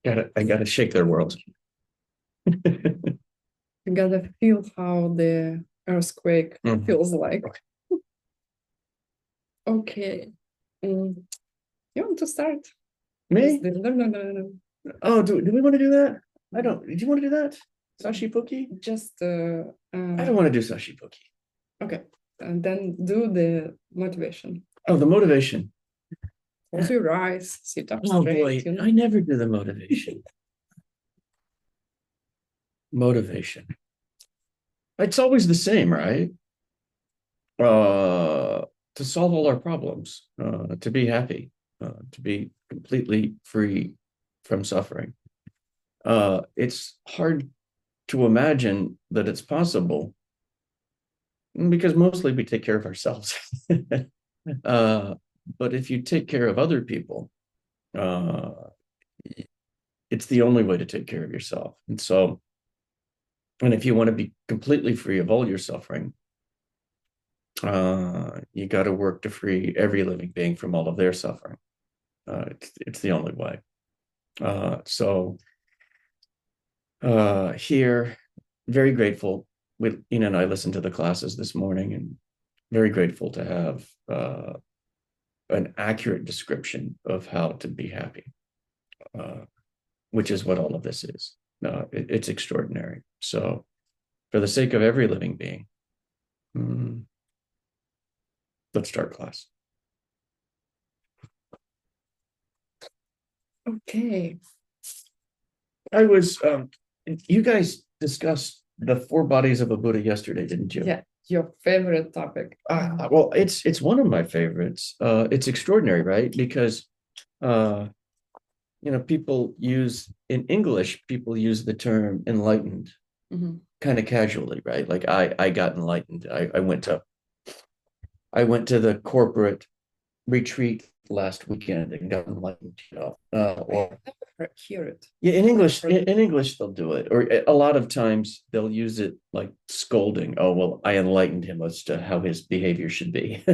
I gotta shake their world. You gotta feel how the earthquake Mhm. feels like. Okay. Mm, you want to start? Me? No. Oh, do we want to do that? I don't. Do you want to do that? Sashi Pookie? Just I don't want to do Sashi Pookie. okay. And then do the motivation. Oh, the motivation. Close your eyes, sit up Oh straight, boy, you I know. never do the motivation. Motivation. It's always the same, right? To solve all our problems, to be happy, to be completely free from suffering. It's hard to imagine that it's possible because mostly we take care of ourselves. uh, but if you take care of other people, uh, it's the only way to take care of yourself. And so, and if you want to be completely free of all your suffering, you got to work to free every living being from all of their suffering. It's the only way. So here, very grateful. Ina and I listened to the classes this morning, and very grateful to have an accurate description of how to be happy, uh, which is what all of this is. It's extraordinary. So, for the sake of every living being, mm, let's start class. Okay. I was, you guys discussed the four bodies of a Buddha yesterday, didn't you? Yeah, your favorite topic. Well, it's one of my favorites. It's extraordinary, right? Because uh, people use in English, people use the term enlightened Mhm. kind of casually, right? Like I got enlightened. I went to the corporate retreat last weekend and got enlightened. I Or never hear it. yeah, Heard In English they'll do it, or a lot of times they'll use it like scolding. Oh well, I enlightened him as to how his behavior should be.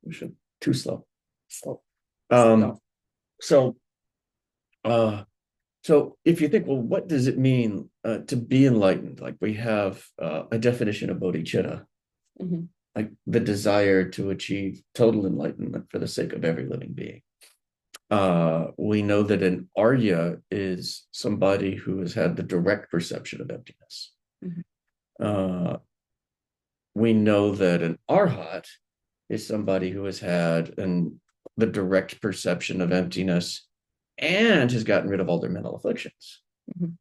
We should too slow. so. Um, So, so uh, so if you think, well, what does it mean to be enlightened? Like we have a definition of bodhicitta, mhm. like the desire to achieve total enlightenment for the sake of every living being. We know that an Arya is somebody who has had the direct perception of emptiness. Mhm. Uh, we know that an Arhat is somebody who has had the direct perception of emptiness and has gotten rid of all their mental afflictions. Mhm.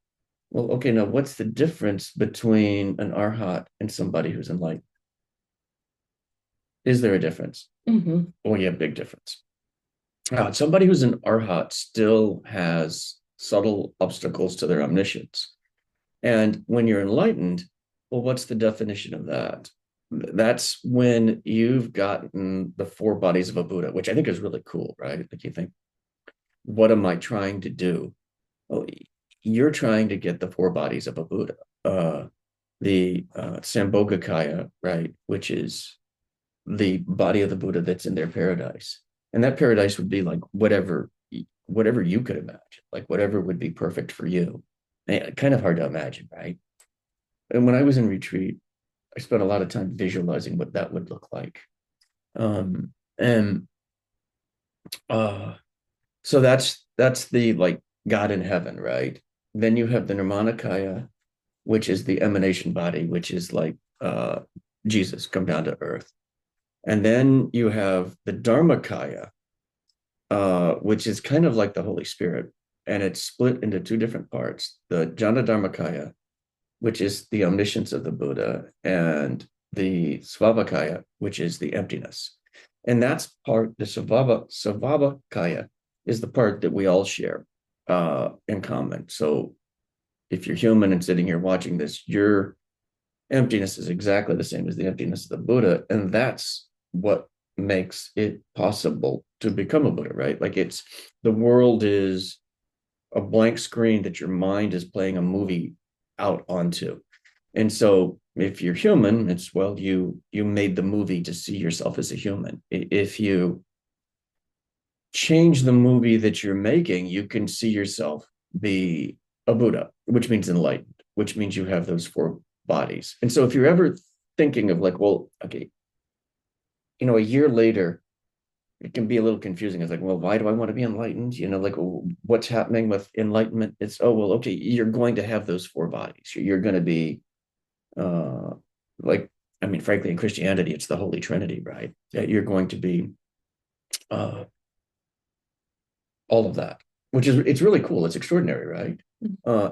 Well, okay, now what's the difference between an Arhat and somebody who's enlightened? Is there a difference? Mhm. Oh, yeah, big difference. Somebody who's an Arhat still has subtle obstacles to their omniscience. And when you're enlightened, well, what's the definition of that? That's when you've gotten the four bodies of a Buddha, which I think is really cool, right? Like you think, what am I trying to do? Well, you're trying to get the four bodies of a Buddha. The Sambhogakaya, right, which is the body of the Buddha that's in their paradise. And that paradise would be like whatever you could imagine, like whatever would be perfect for you. And kind of hard to imagine, right? And when I was in retreat, I spent a lot of time visualizing what that would look like. And uh so that's the like God in heaven, right? Then you have the Nirmanakaya, which is the emanation body, which is like Jesus come down to earth. And then you have the Dharmakaya, which is kind of like the Holy Spirit, and it's split into two different parts: the Jnana Dharmakaya, which is the omniscience of the Buddha, and the Svabhakaya, which is the emptiness. And that's part, the Svabhakaya is the part that we all share in common. So if you're human and sitting here watching this, your emptiness is exactly the same as the emptiness of the Buddha. And that's what makes it possible to become a Buddha, right? Like the world is a blank screen that your mind is playing a movie out onto. And so if you're human, it's well, you made the movie to see yourself as a human. If you change the movie that you're making, you can see yourself be a Buddha, which means enlightened, which means you have those four bodies. And so if you're ever thinking of like, well, okay, a year later, it can be a little confusing. It's like, well, why do I want to be enlightened? Like what's happening with enlightenment? It's, oh, well, okay, you're going to have those four bodies. You're going to be uh like, I mean, frankly, in Christianity, it's the Holy Trinity, right? You're going to be uh all of that, which is, it's really cool. It's extraordinary, right?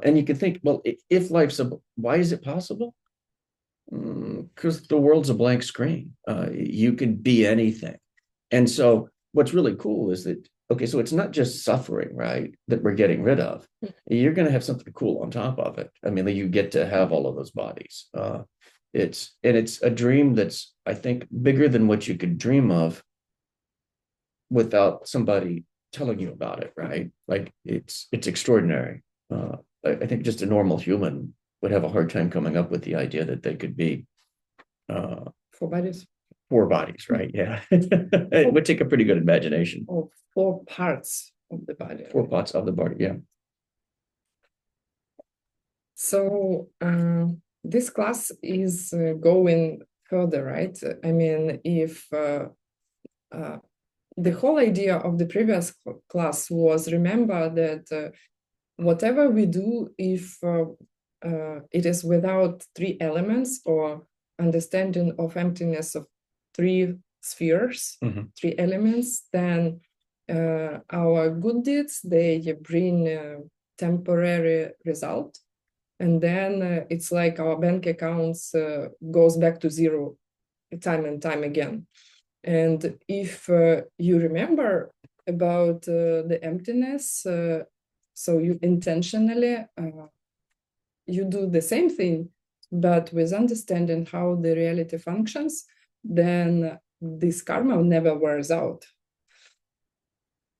And you can think, well, if life's why is it possible? Because the world's a blank screen. You could be anything. And so what's really cool is that, okay, so it's not just suffering, right, that we're getting rid of. You're going to have something cool on top of it. I mean, you get to have all of those bodies. It's a dream that's, I think, bigger than what you could dream of without somebody telling you about it, right? Like it's extraordinary. I think just a normal human would have a hard time coming up with the idea that they could be Four bodies. four bodies, right? Yeah. It would take a pretty good imagination. Or four parts of the body. Four parts of the body, yeah. So this class is going further, right? I mean, if the whole idea of the previous class was, remember that whatever we do, if it is without three elements or understanding of emptiness of three spheres, three elements, then our good deeds, they bring temporary result. And then it's like our bank accounts goes back to zero time and time again. And if you remember about the emptiness, so you intentionally, you do the same thing, but with understanding how the reality functions, then this karma never wears out.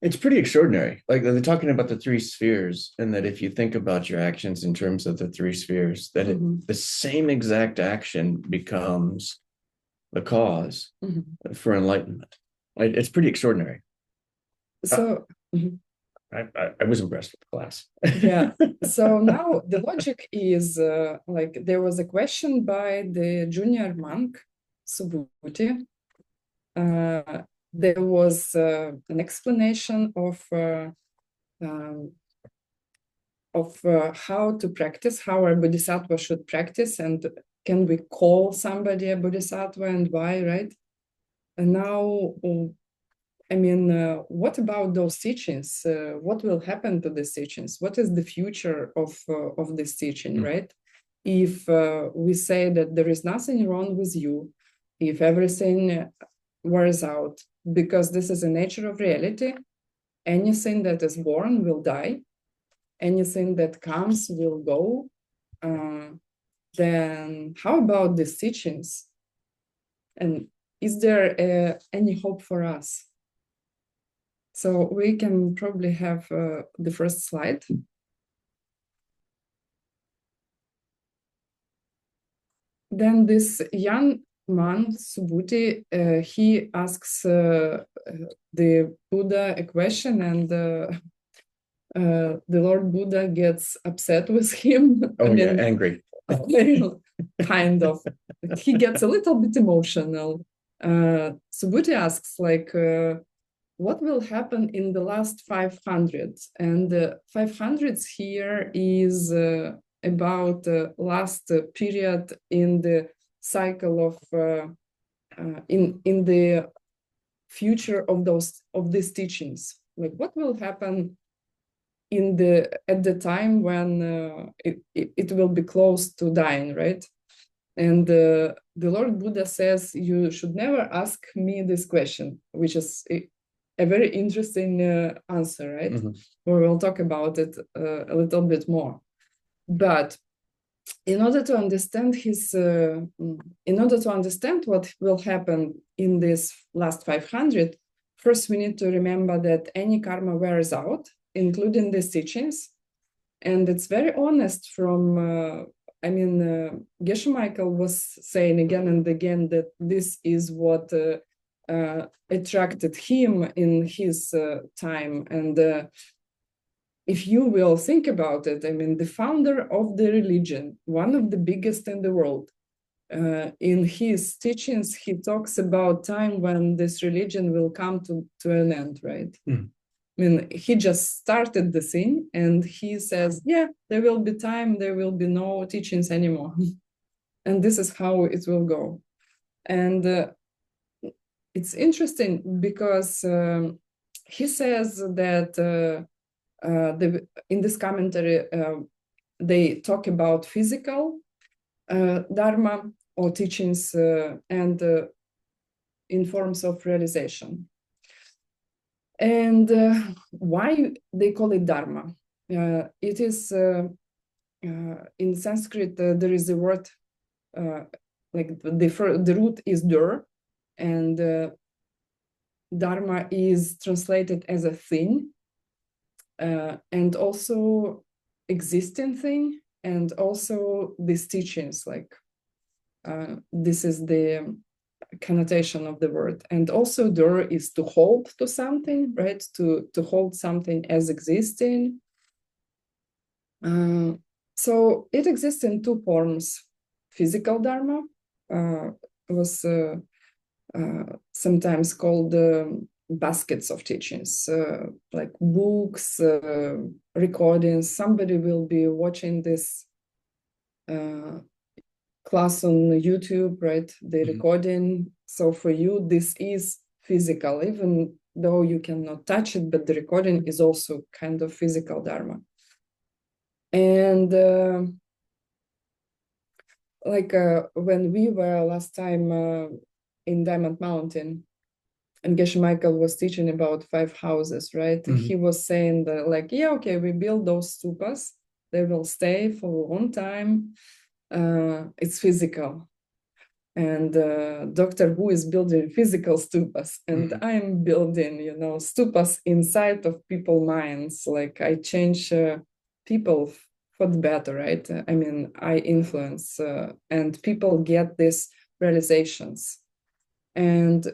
It's pretty extraordinary. Like they're talking about the three spheres, and that if you think about your actions in terms of the three spheres, that the same exact action becomes the cause for enlightenment. It's pretty extraordinary. So I was impressed with the class. Yeah. So now the logic is like there was a question by the junior monk Subhuti. There was an explanation of how to practice, how a bodhisattva should practice, and can we call somebody a bodhisattva and why, right? And now, I mean, what about those teachings? What will happen to these teachings? What is the future of this teaching, right? If we say that there is nothing wrong with you, if everything wears out, because this is the nature of reality, anything that is born will die, anything that comes will go, then how about these teachings? And is there any hope for us? So we can probably have the first slide. Then this young man, Subhuti, he asks the Buddha a question, and the Lord Buddha gets upset with him. Oh, yeah, angry. Kind of. He gets a little bit emotional. Subhuti asks, like, what will happen in the last 500? And the 500s here is about last period in the cycle of in the future of these teachings. Like, what will happen at the time when it will be close to dying, right? And the Lord Buddha says, you should never ask me this question, which is a very interesting answer, right? We will talk about it a little bit more. But in order to understand what will happen in this last 500, first we need to remember that any karma wears out, including these teachings. And it's very honest from, Geshe Michael was saying again and again that this is what attracted him in his time. And if you will think about it, I mean, the founder of the religion, one of the biggest in the world, in his teachings, he talks about time when this religion will come to an end, right? Mm. I mean, he just started the thing and he says, yeah, there will be time, there will be no teachings anymore. And this is how it will go. And it's interesting because he says that in this commentary, they talk about physical dharma or teachings and in forms of realization. And why they call it dharma? It is in Sanskrit, there is a word like the root is dur, and dharma is translated as a thing, and also existing thing, and also these teachings, like this is the connotation of the word. And also dur is to hold to something, right? To hold something as existing. So it exists in two forms. Physical dharma was sometimes called baskets of teachings, like books, recordings. Somebody will be watching this class on YouTube, right? The recording. So for you, this is physical, even though you cannot touch it, but the recording is also kind of physical dharma. And when we were last time in Diamond Mountain, and Geshe Michael was teaching about 5 houses, right? He was saying that, like, yeah, okay, we build those stupas, they will stay for a long time. It's physical. And Dr. Wu is building physical stupas, and I'm building, stupas inside of people's minds. Like, I change people for the better, right? I mean, I influence, and people get these realizations. And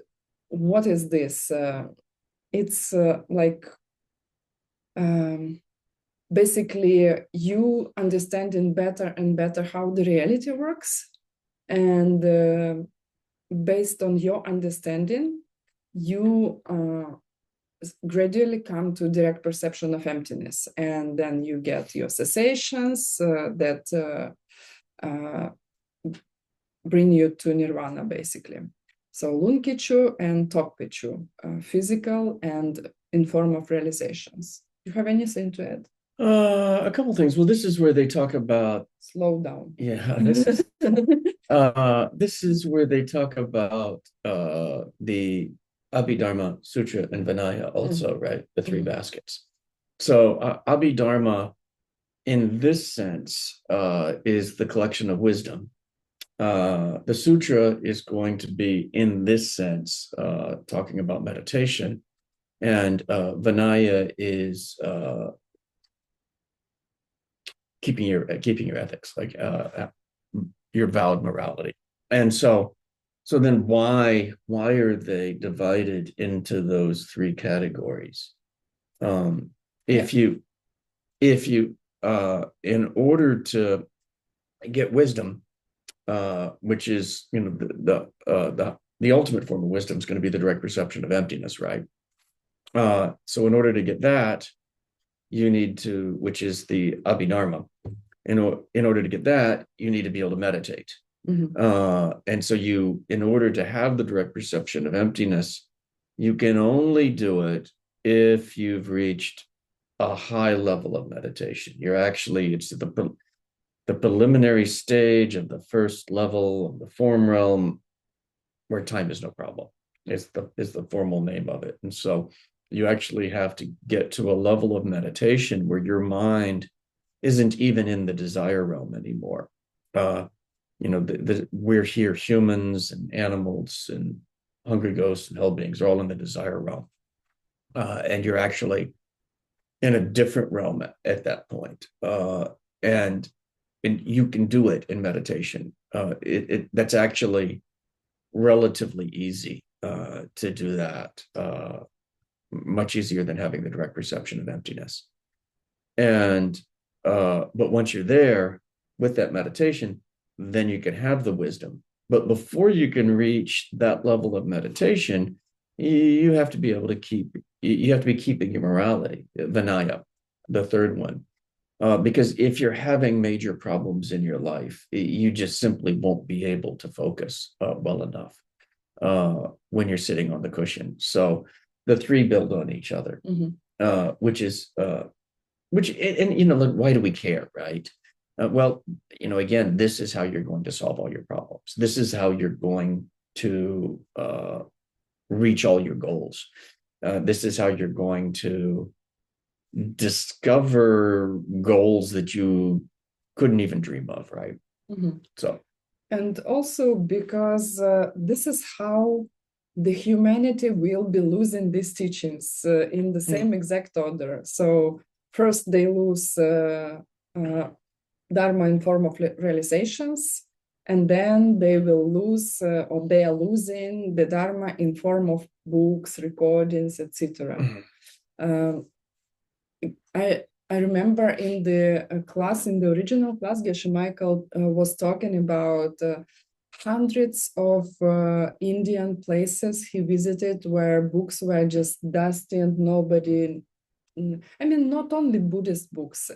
what is this? It's basically you understanding better and better how the reality works. And based on your understanding, you gradually come to direct perception of emptiness. And then you get your cessations that bring you to nirvana, basically. So Lunkichu and Tokpichu, physical and in form of realizations. Do you have anything to add? A couple things. Well, this is where they talk about Slow down. Yeah, this is where they talk about the Abhidharma Sutra and Vinaya also, right? The 3 baskets. So Abhidharma, in this sense, is the collection of wisdom. The sutra is going to be, in this sense, talking about meditation, and Vinaya is keeping your ethics, like your vowed morality. And so then why are they divided into those 3 categories? If you in order to get wisdom, which is the ultimate form of wisdom is going to be the direct perception of emptiness, right? So in order to get that, you need to, which is the Abhidharma. In order to get that, you need to be able to meditate. And so in order to have the direct perception of emptiness, you can only do it if you've reached a high level of meditation. It's the preliminary stage of the first level of the form realm, where time is no problem. Is the formal name of it. And so you actually have to get to a level of meditation where your mind isn't even in the desire realm anymore. We're here, humans and animals and hungry ghosts and hell beings are all in the desire realm. And you're actually in a different realm at that point. And you can do it in meditation. That's actually relatively easy to do that much easier than having the direct perception of emptiness. And but once you're there with that meditation, then you can have the wisdom. But before you can reach that level of meditation, you have to be able to you have to be keeping your morality, Vinaya, the third one. Because if you're having major problems in your life, you just simply won't be able to focus well enough when you're sitting on the cushion. So the three build on each other, which is and you know, like, why do we care, right? Well, you know, again, this is how you're going to solve all your problems. This is how you're going to reach all your goals. This is how you're going to discover goals that you couldn't even dream of, right? So, and also because this is how the humanity will be losing these teachings in the same exact order. So first they lose Dharma in form of realizations, and then they will lose or they are losing the Dharma in form of books, recordings, etc. I remember in the class, in the original class, Geshe Michael was talking about hundreds of Indian places he visited where books were just dusty and nobody, I mean, not only Buddhist books,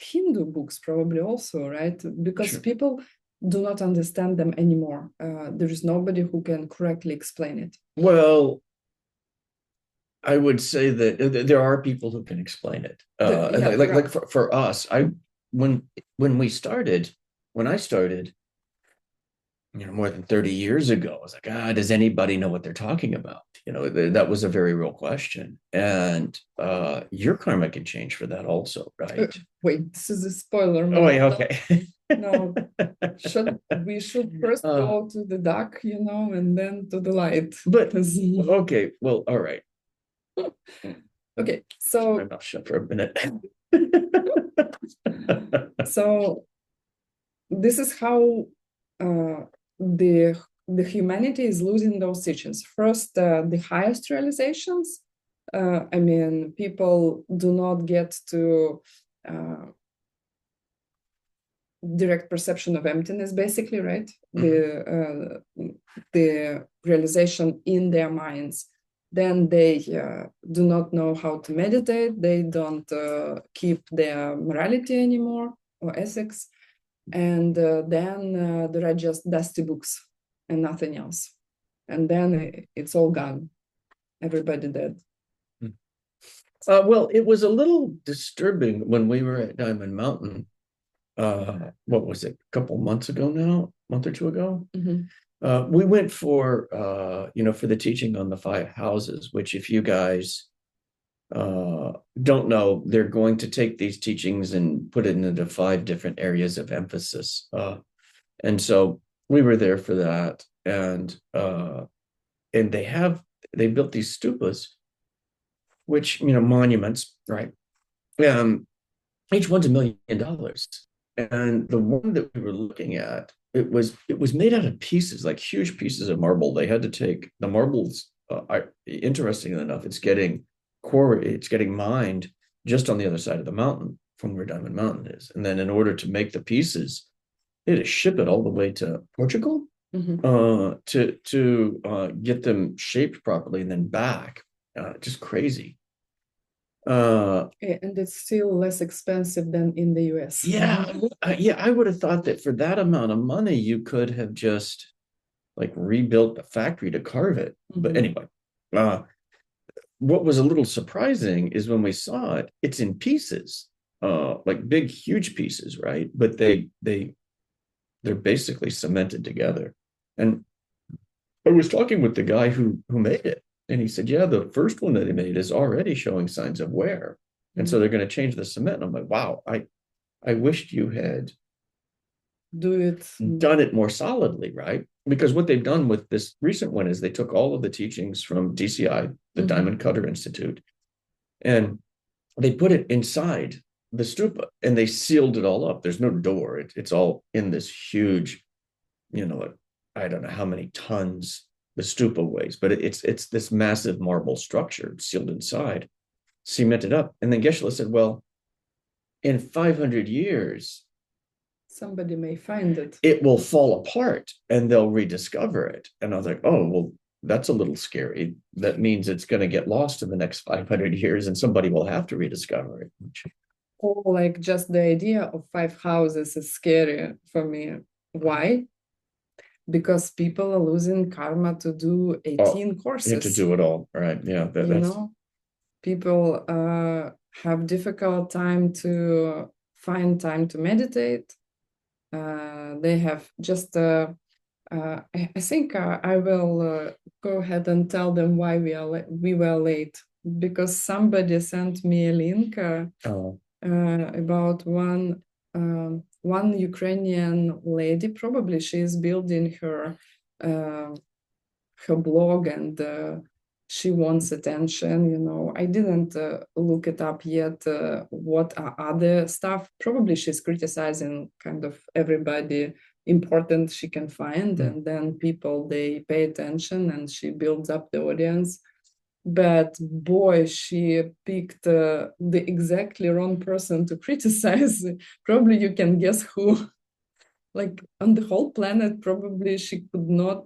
Hindu books probably also, right? Because people do not understand them anymore. There is nobody who can correctly explain it. Well, I would say that there are people who can explain it. Like for us, when I started, you know, more than 30 years ago, I was like, does anybody know what they're talking about? You know, that was a very real question. And your karma can change for that also, right? Wait, this is a spoiler. Oh, wait, okay. No, we should first go to the dark, you know, and then to the light. But okay, well, all right. Okay, so I'm not shut for a minute. So this is how the humanity is losing those teachings. First, the highest realizations. I mean, people do not get to direct perception of emptiness, basically, right? The realization in their minds. Then they do not know how to meditate. They don't keep their morality anymore or ethics. And then there are just dusty books and nothing else. And then it's all gone. Everybody dead. Well, it was a little disturbing when we were at Diamond Mountain. What was it? A couple months ago now, a month or two ago. We went for for the teaching on the 5 houses, which, if you guys don't know, they're going to take these teachings and put it into 5 different areas of emphasis. And so we were there for that, and they built these stupas, which, you know, monuments, right? Each one's $1 million. And the one that we were looking at, it was made out of pieces, like huge pieces of marble. They had to take the marbles. Interestingly enough, it's getting mined just on the other side of the mountain from where Diamond Mountain is. And then in order to make the pieces, they had to ship it all the way to Portugal to get them shaped properly and then back. Just crazy. And it's still less expensive than in the US. Yeah, I would have thought that for that amount of money, you could have just like rebuilt the factory to carve it. But anyway, what was a little surprising is when we saw it, it's in pieces, like big, huge pieces, right? But they're basically cemented together. And I was talking with the guy who made it, and he said, yeah, the first one that he made is already showing signs of wear. And so they're going to change the cement. And I'm like, wow, I wished you had done it more solidly, right? Because what they've done with this recent one is they took all of the teachings from DCI, the Diamond Cutter Institute, and they put it inside the stupa and they sealed it all up. There's no door. It's all in this huge, you know, I don't know how many tons the stupa ways, but it's this massive marble structure sealed inside, cemented up. And then Geshe said, well, in 500 years, somebody may find it. It will fall apart and they'll rediscover it. And I was like, oh, well, that's a little scary. That means it's going to get lost in the next 500 years and somebody will have to rediscover it. Or like just the idea of 5 houses is scary for me. Why? Because people are losing karma to do 18 courses. You have to do it all, right? Yeah, people have difficult time to find time to meditate. They have just I think I will go ahead and tell them why we were late, because somebody sent me a link about one Ukrainian lady. Probably she's building her blog, and she wants attention. I didn't look it up yet, what are other stuff. Probably she's criticizing kind of everybody important she can find, and then people, they pay attention and she builds up the audience. But boy, she picked the exactly wrong person to criticize. Probably you can guess who. Like on the whole planet, probably she could not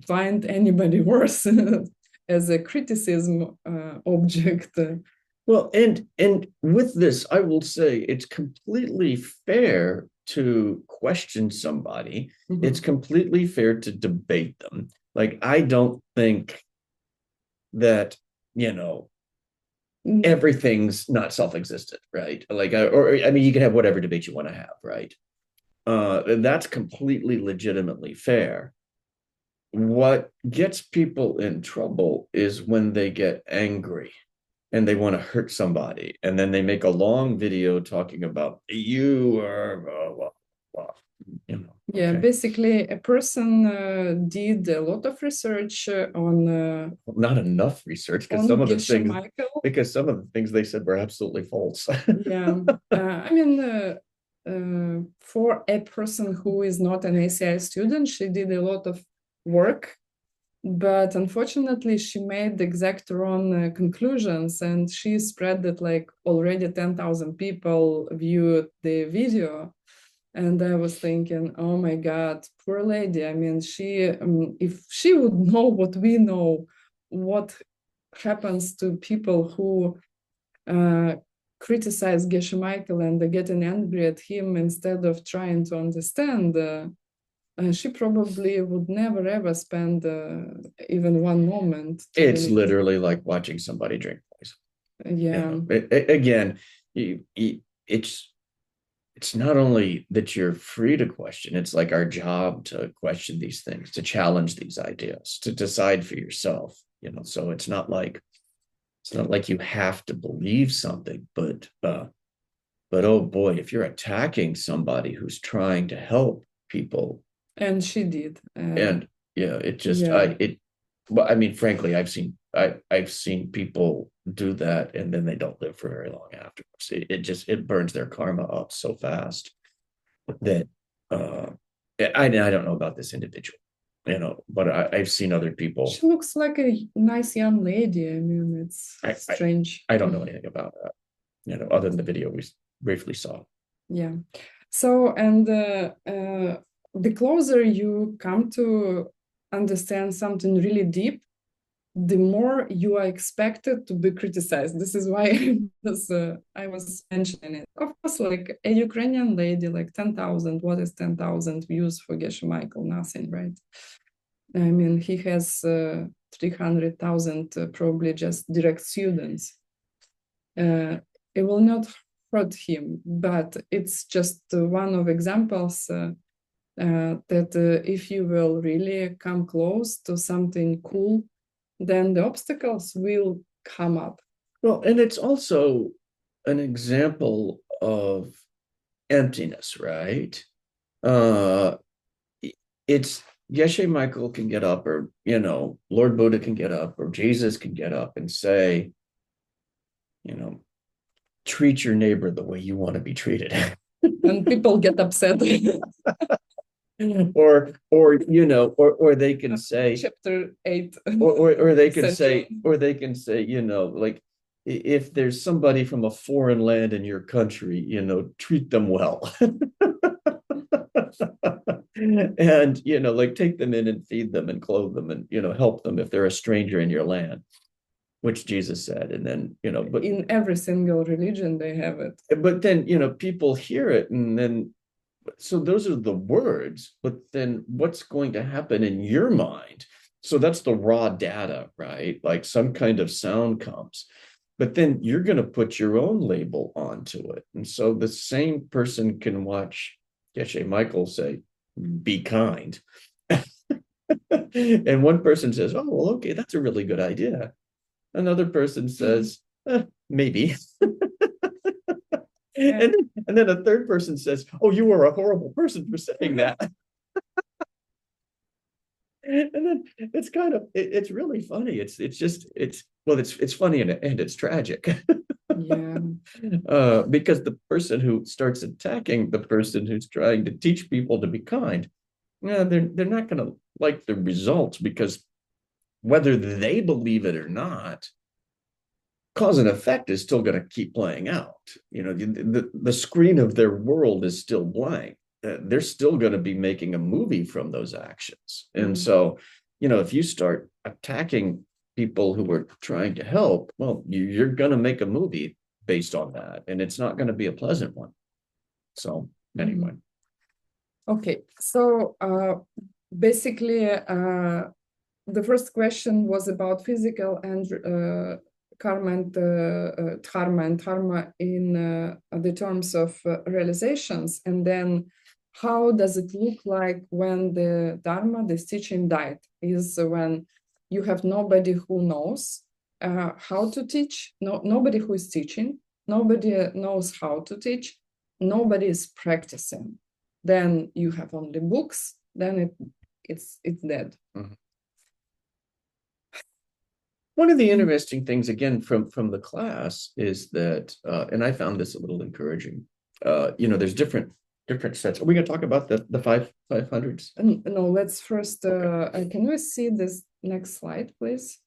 find anybody worse as a criticism object. Well, and with this, I will say it's completely fair to question somebody. It's completely fair to debate them. Like, I don't think that, everything's not self-existent, right? Like, I mean, you can have whatever debate you want to have, right? That's completely legitimately fair. What gets people in trouble is when they get angry and they want to hurt somebody, and then they make a long video talking about you are blah, blah, Yeah, okay. Basically a person did a lot of research on not enough research, because some of the things they said were absolutely false. Yeah, I mean, for a person who is not an ACI student, she did a lot of work, but unfortunately she made the exact wrong conclusions, and she spread that like already 10,000 people viewed the video. And I was thinking, oh my God, poor lady. I mean, if she would know what we know, what happens to people who criticize Geshe Michael and they're getting angry at him instead of trying to understand, she probably would never ever spend even one moment. It's literally like watching somebody drink poison. Yeah. Again, it's not only that you're free to question, it's like our job to question these things, to challenge these ideas, to decide for yourself. So it's not like you have to believe something, but oh boy, if you're attacking somebody who's trying to help people. And she did. And yeah, well, I mean, frankly, I've seen people do that and then they don't live for very long afterwards. It burns their karma up so fast that I don't know about this individual, but I've seen other people. She looks like a nice young lady. I mean, it's strange. I don't know anything about that, other than the video we briefly saw. Yeah. So, and the closer you come to understand something really deep, the more you are expected to be criticized. This is why I was mentioning it. Of course, like a Ukrainian lady, like 10,000, what is 10,000 views for Geshe Michael? Nothing, right? I mean, he has 300,000 probably just direct students. It will not hurt him, but it's just one of examples that if you will really come close to something cool, then the obstacles will come up. Well, and it's also an example of emptiness, right? It's Geshe Michael can get up, or Lord Buddha can get up, or Jesus can get up and say, treat your neighbor the way you want to be treated. And people get upset. or they can say chapter 8 or they can say century. like if there's somebody from a foreign land in your country, treat them well. And like take them in and feed them and clothe them and help them if they're a stranger in your land, which Jesus said. And then but In every single religion they have it. but then people hear it, and then so those are the words, but then what's going to happen in your mind? So that's the raw data, right? Like some kind of sound comes, but then you're going to put your own label onto it. And so the same person can watch Geshe Michael say, be kind. And one person says, oh, well, okay, that's a really good idea. Another person says, maybe. Yeah. And then a third person says, oh, you were a horrible person for saying that. And then it's kind of it's really funny. It's funny and it's tragic. Yeah. Because the person who starts attacking the person who's trying to teach people to be kind, yeah, they're not going to like the results, because whether they believe it or not, cause and effect is still going to keep playing out. The screen of their world is still blank. They're still going to be making a movie from those actions. And so, if you start attacking people who are trying to help, well, you're going to make a movie based on that, and it's not going to be a pleasant one. So anyway. Okay, so basically the first question was about physical and karma and dharma in the terms of realizations, and then how does it look like when the dharma, this teaching died, is when you have nobody who knows how to teach, nobody who is teaching, nobody knows how to teach, nobody is practicing. Then you have only books, then it's dead. Mm-hmm. One of the interesting things, again, from the class is that, and I found this a little encouraging. There's different sets. Are we going to talk about the 500s? No, let's first. Can we see this next slide, please?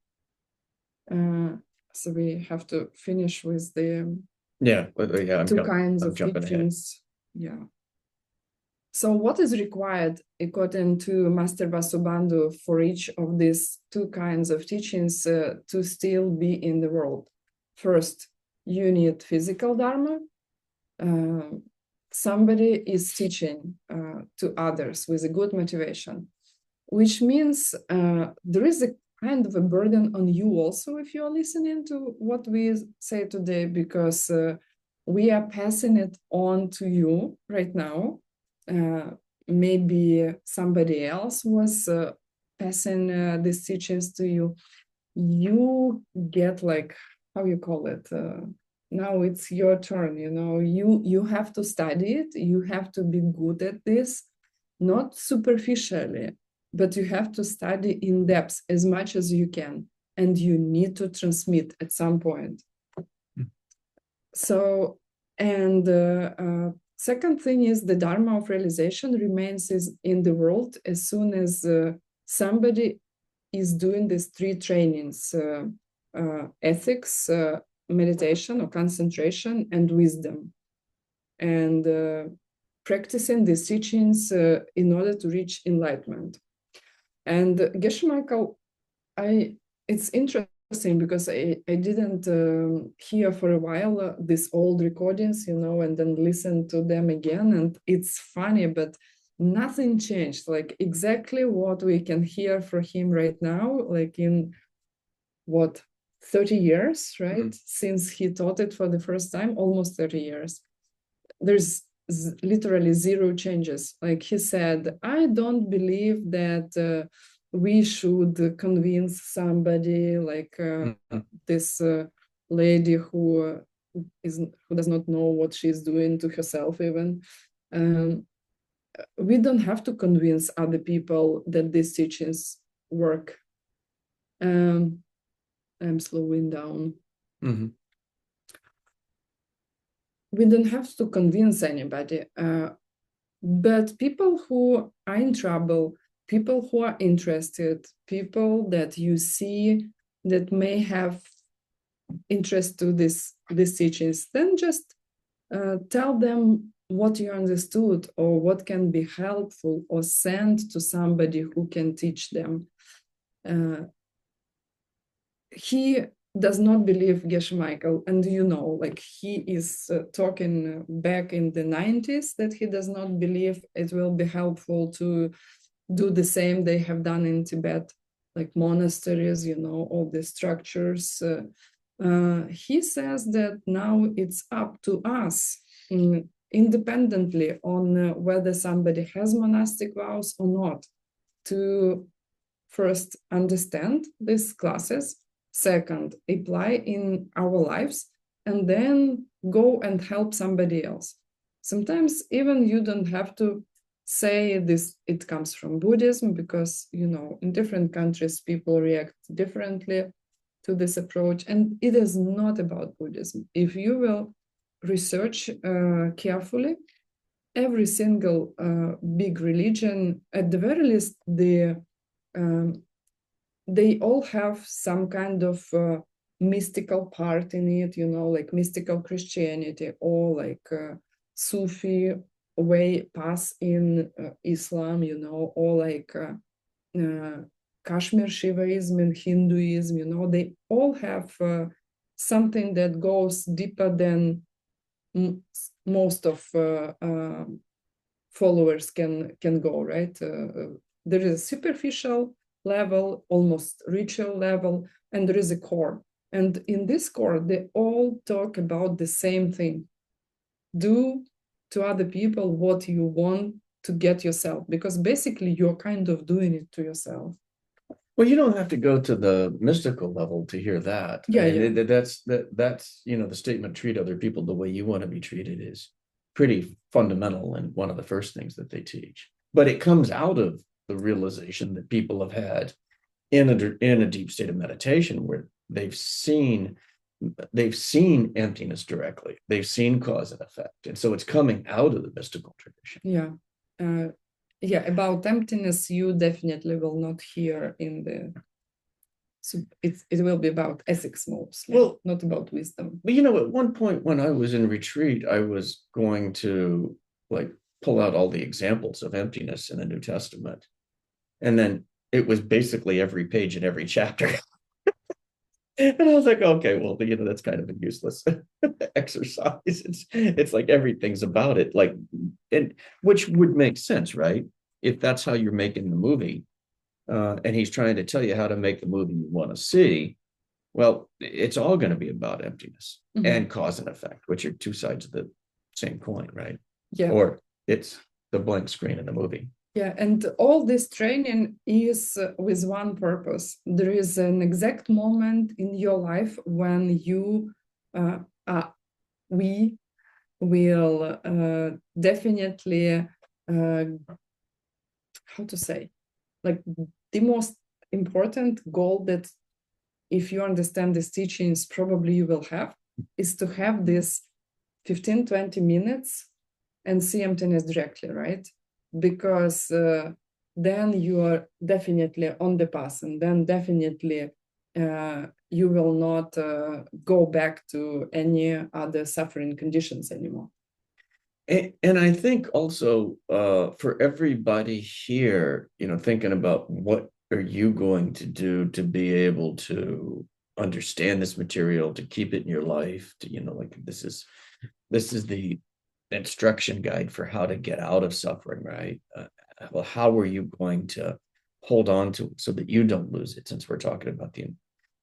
So we have to finish with the two kinds of teachings. Yeah. So what is required according to Master Vasubandhu for each of these two kinds of teachings to still be in the world? First, you need physical dharma. Somebody is teaching to others with a good motivation, which means there is a kind of a burden on you also if you're listening to what we say today, because we are passing it on to you right now. Maybe somebody else was passing these teachings to you. You get like, how you call it? Now it's your turn, you have to study it. You have to be good at this, not superficially, but you have to study in depth as much as you can. And you need to transmit at some point. So, and second thing is the dharma of realization remains in the world as soon as somebody is doing these three trainings, ethics, meditation or concentration, and wisdom, and practicing these teachings in order to reach enlightenment. And Geshe Michael, it's interesting because I didn't hear for a while these old recordings, and then listen to them again. And it's funny, but nothing changed. Like exactly what we can hear from him right now, like in 30 years, right? Mm-hmm. Since he taught it for the first time, almost 30 years. There's literally zero changes. Like he said, I don't believe that we should convince somebody like this lady who does not know what she's doing to herself even. We don't have to convince other people that these teachings work. I'm slowing down. Mm-hmm. We don't have to convince anybody. But people who are in trouble, people who are interested, people that you see that may have interest to these teachings, then just tell them what you understood or what can be helpful, or send to somebody who can teach them. He does not believe Geshe Michael, and like he is talking back in the 90s that he does not believe it will be helpful to do the same they have done in Tibet, like monasteries, all the structures. He says that now it's up to us, independently on whether somebody has monastic vows or not, to first understand these classes, second, apply in our lives, and then go and help somebody else. Sometimes even you don't have to say this, it comes from Buddhism, because, in different countries, people react differently to this approach. And it is not about Buddhism. If you will research carefully, every single big religion, at the very least, they all have some kind of mystical part in it, like mystical Christianity, or like Sufi way path in Islam, or like Kashmir Shivaism and Hinduism, they all have something that goes deeper than most of followers can go, right? There is a superficial level, almost ritual level, and there is a core. And in this core, they all talk about the same thing. Do to other people what you want to get yourself, because basically you're kind of doing it to yourself. Well, you don't have to go to the mystical level to hear that. Yeah, and that's the statement, treat other people the way you want to be treated, is pretty fundamental and one of the first things that they teach. But it comes out of the realization that people have had in a deep state of meditation, where they've seen emptiness directly. They've seen cause and effect. And so it's coming out of the mystical tradition. Yeah. About emptiness, you definitely will not hear in the. So it will be about ethics mostly, well, not about wisdom. But at one point when I was in retreat, I was going to pull out all the examples of emptiness in the New Testament. And then it was basically every page in every chapter. And I was like, okay, well, that's kind of a useless exercise. It's like everything's about it, which would make sense, right? If that's how you're making the movie, and he's trying to tell you how to make the movie you want to see, well, it's all going to be about emptiness and cause and effect, which are two sides of the same coin, right? Yeah. Or it's the blank screen in the movie. Yeah, and all this training is with one purpose. There is an exact moment in your life when we will definitely, how to say, like the most important goal that, if you understand these teachings, probably you will have, is to have this 15-20 minutes and see emptiness directly, right? Because then you are definitely on the path, and then definitely you will not go back to any other suffering conditions anymore. And I think also for everybody here, thinking about what are you going to do to be able to understand this material, to keep it in your life, to, this is the instruction guide for how to get out of suffering, right? Well, how are you going to hold on to it so that you don't lose it, since we're talking about the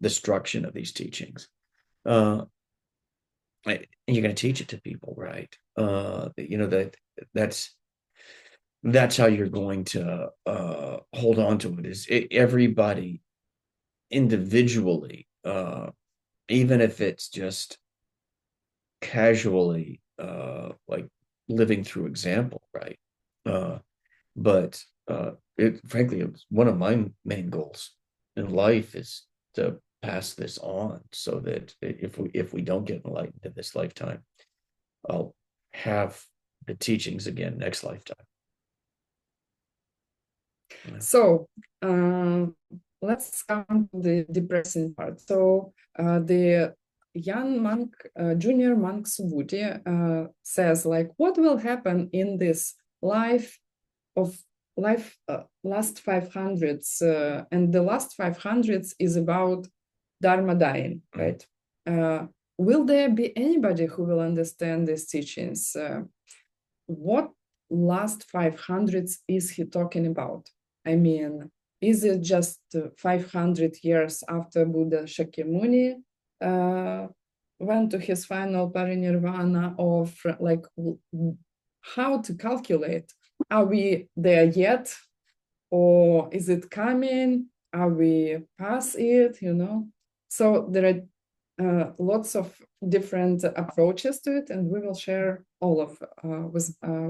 destruction of these teachings? And you're going to teach it to people, right? That's how you're going to hold on to it, is everybody individually, even if it's just casually living through example, right? But frankly, it was one of my main goals in life, is to pass this on, so that if we don't get enlightened in this lifetime, I'll have the teachings again next lifetime. Yeah. So let's come to the depressing part. So the young monk, junior monk Subhuti says, like, what will happen in this life of last 500s? And the last 500s is about Dharma dying, right? Will there be anybody who will understand these teachings? What last 500s is he talking about? I mean, is it just 500 years after Buddha Shakyamuni went to his final parinirvana, of like how to calculate? Are we there yet? Or is it coming? Are we past it? So there are lots of different approaches to it, and we will share all of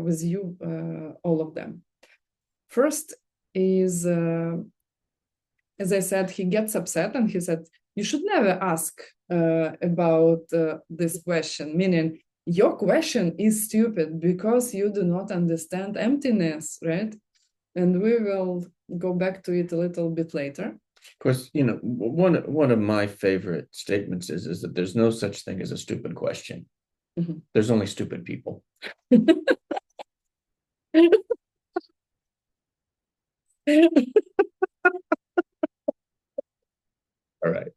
with you all of them. First is, as I said, he gets upset and he said, you should never ask about this question, meaning your question is stupid because you do not understand emptiness, right? And we will go back to it a little bit later. Of course, one of my favorite statements is that there's no such thing as a stupid question. Mm-hmm. There's only stupid people. All right.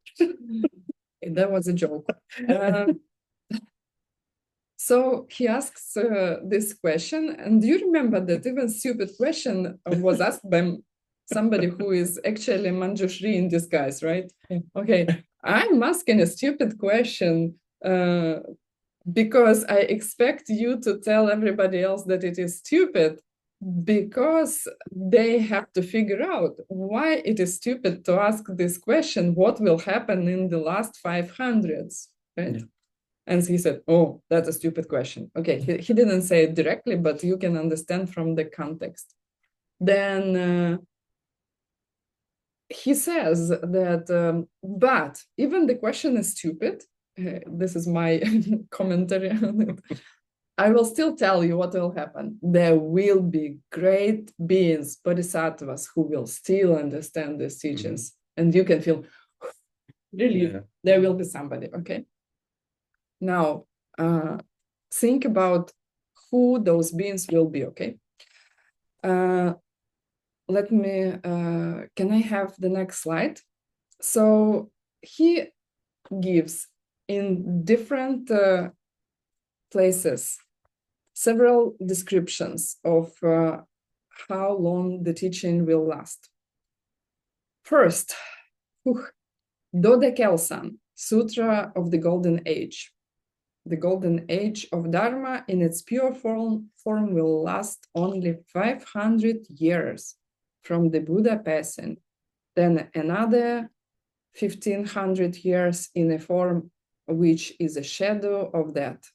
That was a joke. So he asks this question, and do you remember that even stupid question was asked by somebody who is actually Manjushri in disguise, right? Okay, I'm asking a stupid question because I expect you to tell everybody else that it is stupid, because they have to figure out why it is stupid to ask this question, what will happen in the last 500s, right? Yeah. And he said, oh, that's a stupid question. Okay, he didn't say it directly, but you can understand from the context. Then he says that, but even the question is stupid. This is my commentary on it. I will still tell you what will happen. There will be great beings, bodhisattvas, who will still understand these teachings. Mm-hmm. And you can feel, really, there will be somebody, okay? Now, think about who those beings will be, okay? Let me, can I have the next slide? So he gives in different places several descriptions of how long the teaching will last. First, Dodekelsan, Sutra of the Golden Age. The Golden Age of Dharma in its pure form will last only 500 years from the Buddha passing, then another 1500 years in a form which is a shadow of that.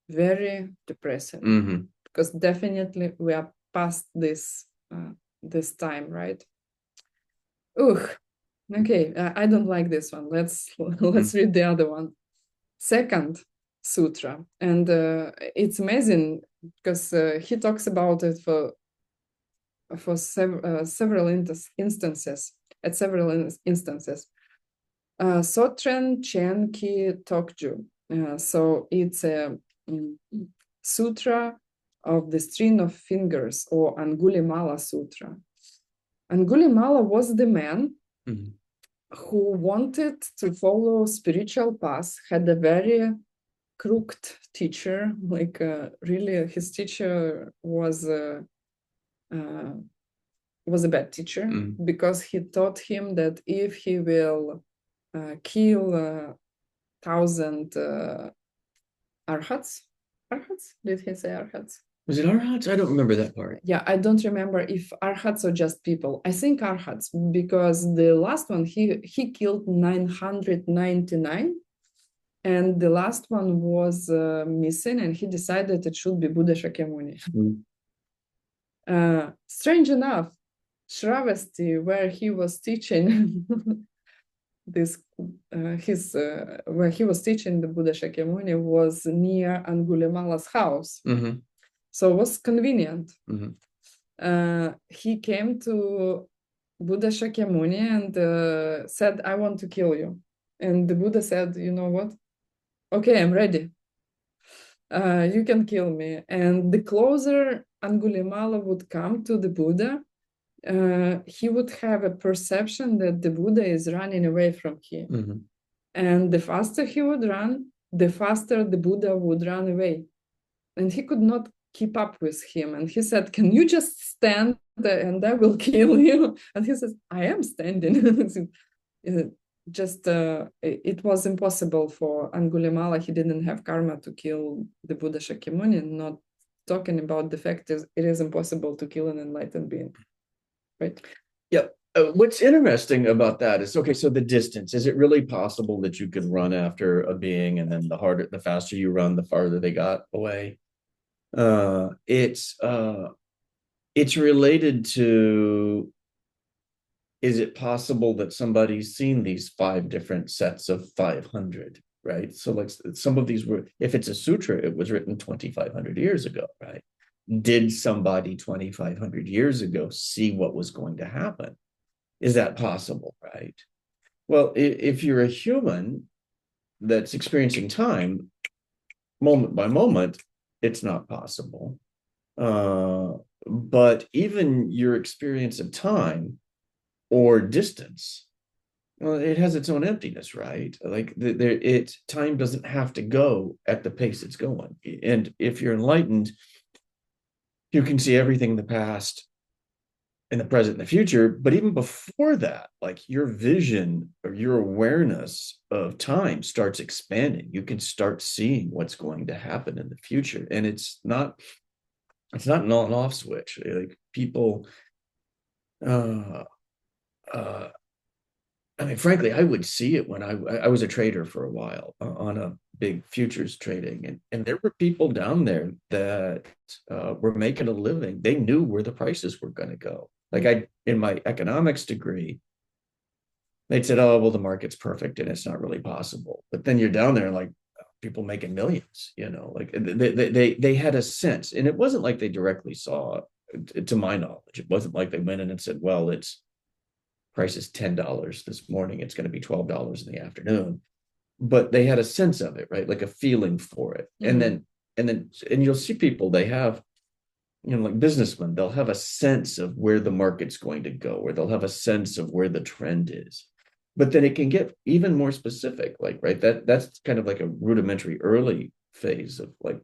Very depressing, because definitely we are past this time, right? Okay, I don't like this one. Let's read the other one. Second sutra, and it's amazing because he talks about it for several instances. At several instances, Sotren Chenki Tokju. So it's a sutra of the string of fingers, or Angulimala Sutra. Angulimala was the man who wanted to follow spiritual path, had a very crooked teacher, like really his teacher was a bad teacher, because he taught him that if he will kill 1,000 arhats. Did he say arhats? Was it arhats? I don't remember that part. Yeah, I don't remember if arhats or just people. I think arhats, because the last one, he killed 999, and the last one was missing, and he decided it should be Buddha Shakyamuni. Strange enough, Shravasti, where he was teaching where he was teaching the Buddha Shakyamuni, was near Angulimala's house. So it was convenient. he came to Buddha Shakyamuni and said, I want to kill you. And the Buddha said, you know what? Okay, I'm ready. You can kill me. And the closer Angulimala would come to the Buddha, he would have a perception that the Buddha is running away from him. Mm-hmm. And the faster he would run, the faster the Buddha would run away. And he could not keep up with him. And he said, can you just stand and I will kill you? And he says, I am standing. It was impossible for Angulimala. He didn't have karma to kill the Buddha Shakyamuni, not talking about the fact is it is impossible to kill an enlightened being, right? Yeah. What's interesting about that is, okay, so the distance, is it really possible that you could run after a being and then the faster you run, the farther they got away? It's related to, is it possible that somebody's seen these 5 different sets of 500, right? So like some of these were, if it's a sutra, it was written 2,500 years ago, right? Did somebody 2,500 years ago see what was going to happen? Is that possible, right? Well, if you're a human that's experiencing time moment by moment, it's not possible. But even your experience of time or distance, well, it has its own emptiness, right? Like time doesn't have to go at the pace it's going. And if you're enlightened, you can see everything in the past, in the present, and the future. But even before that, like your vision or your awareness of time starts expanding. You can start seeing what's going to happen in the future. And it's not an on and off switch. Like people, uh, uh, I mean, frankly, I would see it when I was a trader for a while on a big futures trading, and there were people down there that were making a living. They knew where the prices were going to go. Like in my economics degree, they'd said, "Oh, well, the market's perfect and it's not really possible." But then you're down there, like people making millions. Like they had a sense, and it wasn't like they directly saw. To my knowledge, it wasn't like they went in and said, "Well, it's." Price is $10 this morning, it's going to be $12 in the afternoon, but they had a sense of it, right? Like a feeling for it. Mm-hmm. And you'll see people, they have, like businessmen, they'll have a sense of where the market's going to go, or they'll have a sense of where the trend is. But then it can get even more specific, like, right, that's kind of like a rudimentary early phase of like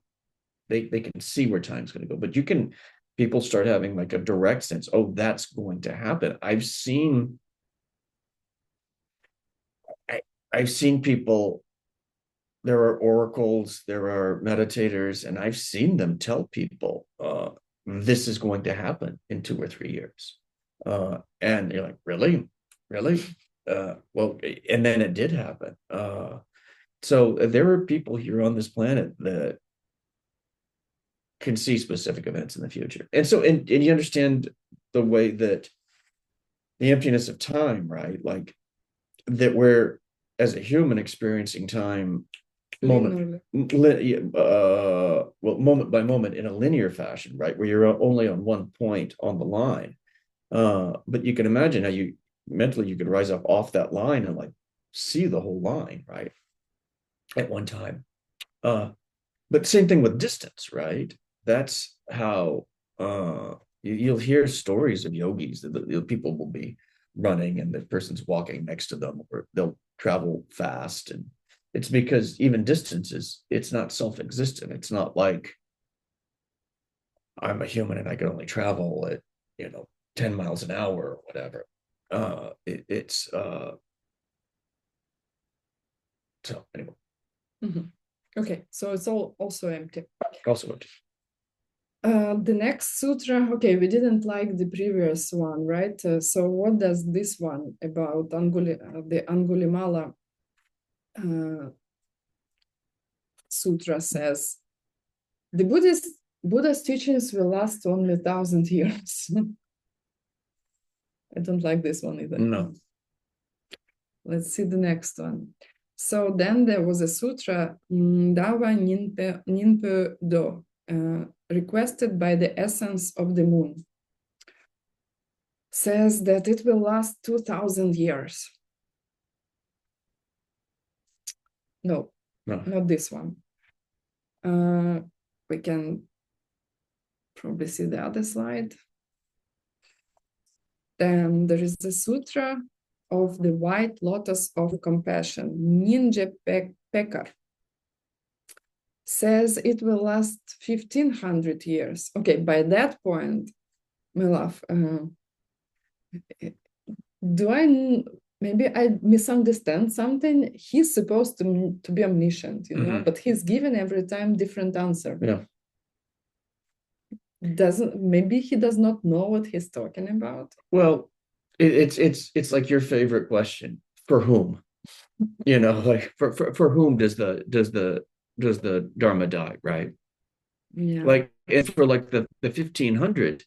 they can see where time's going to go. But people start having like a direct sense, oh, that's going to happen. I've seen people, there are oracles, there are meditators, and I've seen them tell people, this is going to happen in 2 or 3 years. And you're like, really? Really? Well, and then it did happen. So there are people here on this planet that can see specific events in the future. And so, and you understand the way that the emptiness of time, right? Like that we're, as a human, experiencing time moment moment by moment in a linear fashion, right, where you're only on one point on the line, but you can imagine how you mentally you could rise up off that line and like see the whole line, right, at one time. But same thing with distance, right? That's how you'll hear stories of yogis that the people will be running and the person's walking next to them, or they'll travel fast. And it's because even distances, it's not self-existent. It's not like I'm a human and I can only travel at 10 miles an hour or whatever. It's so anyway. Mm-hmm. Okay, so it's all also empty. Also empty. The next sutra, okay, we didn't like the previous one, right? So what does this one about the Angulimala sutra says? The Buddha's teachings will last only 1,000 years. I don't like this one either. No. Let's see the next one. So then there was a sutra, Dawa Ninpe Do, requested by the essence of the moon. says that it will last 2,000 years. No, not this one. We can probably see the other slide. Then there is the Sutra of the White Lotus of Compassion, Ninja Pekar. Says it will last 1,500 years. Okay, by that point, my love, maybe I misunderstand something? He's supposed to be omniscient, but he's given every time different answer. Yeah. Maybe he does not know what he's talking about? Well, it's like your favorite question. For whom? Like for whom does the Dharma die, right? Yeah. Like it's for like the 1500.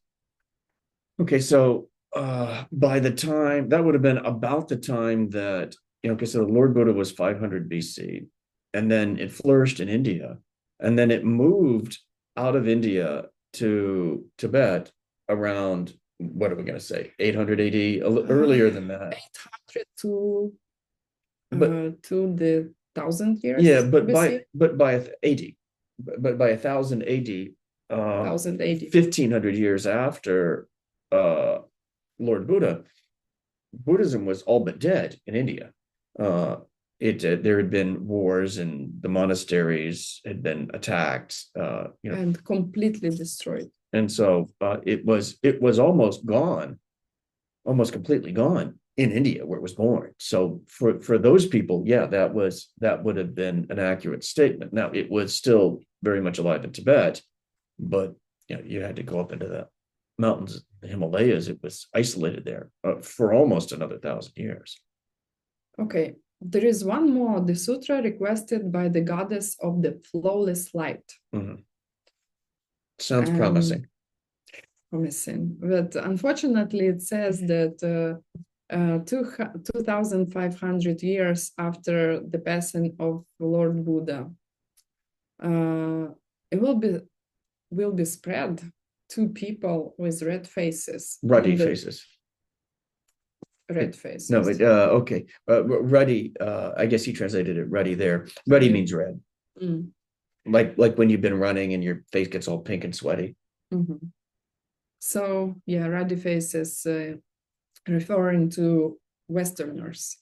Okay, so by the time that would have been about the time that okay, so the Lord Buddha was 500 BC, and then it flourished in India, and then it moved out of India to Tibet around, what are we going to say, 800 AD, earlier than that. 800 to the 1,000 years. Yeah, but by AD, but by 1,000 AD, 1,000 AD, 1,500 years after Lord Buddha, Buddhism was all but dead in India. There had been wars, and the monasteries had been attacked, and completely destroyed. And so it was almost gone, almost completely gone in India where it was born. So for those people, yeah, that would have been an accurate statement. Now it was still very much alive in Tibet, but you had to go up into the mountains, the Himalayas. It was isolated there for almost another 1,000 years. Okay, there is one more, the sutra requested by the goddess of the flawless light. Mm-hmm. Sounds promising. Promising, but unfortunately it says that 2,500 years after the passing of Lord Buddha, it will be spread to people with red faces. Ruddy faces. Red faces. No, okay. Ruddy, I guess he translated it ruddy there. Ruddy means red. Mm. Like when you've been running and your face gets all pink and sweaty. Mm-hmm. So, yeah, ruddy faces referring to Westerners.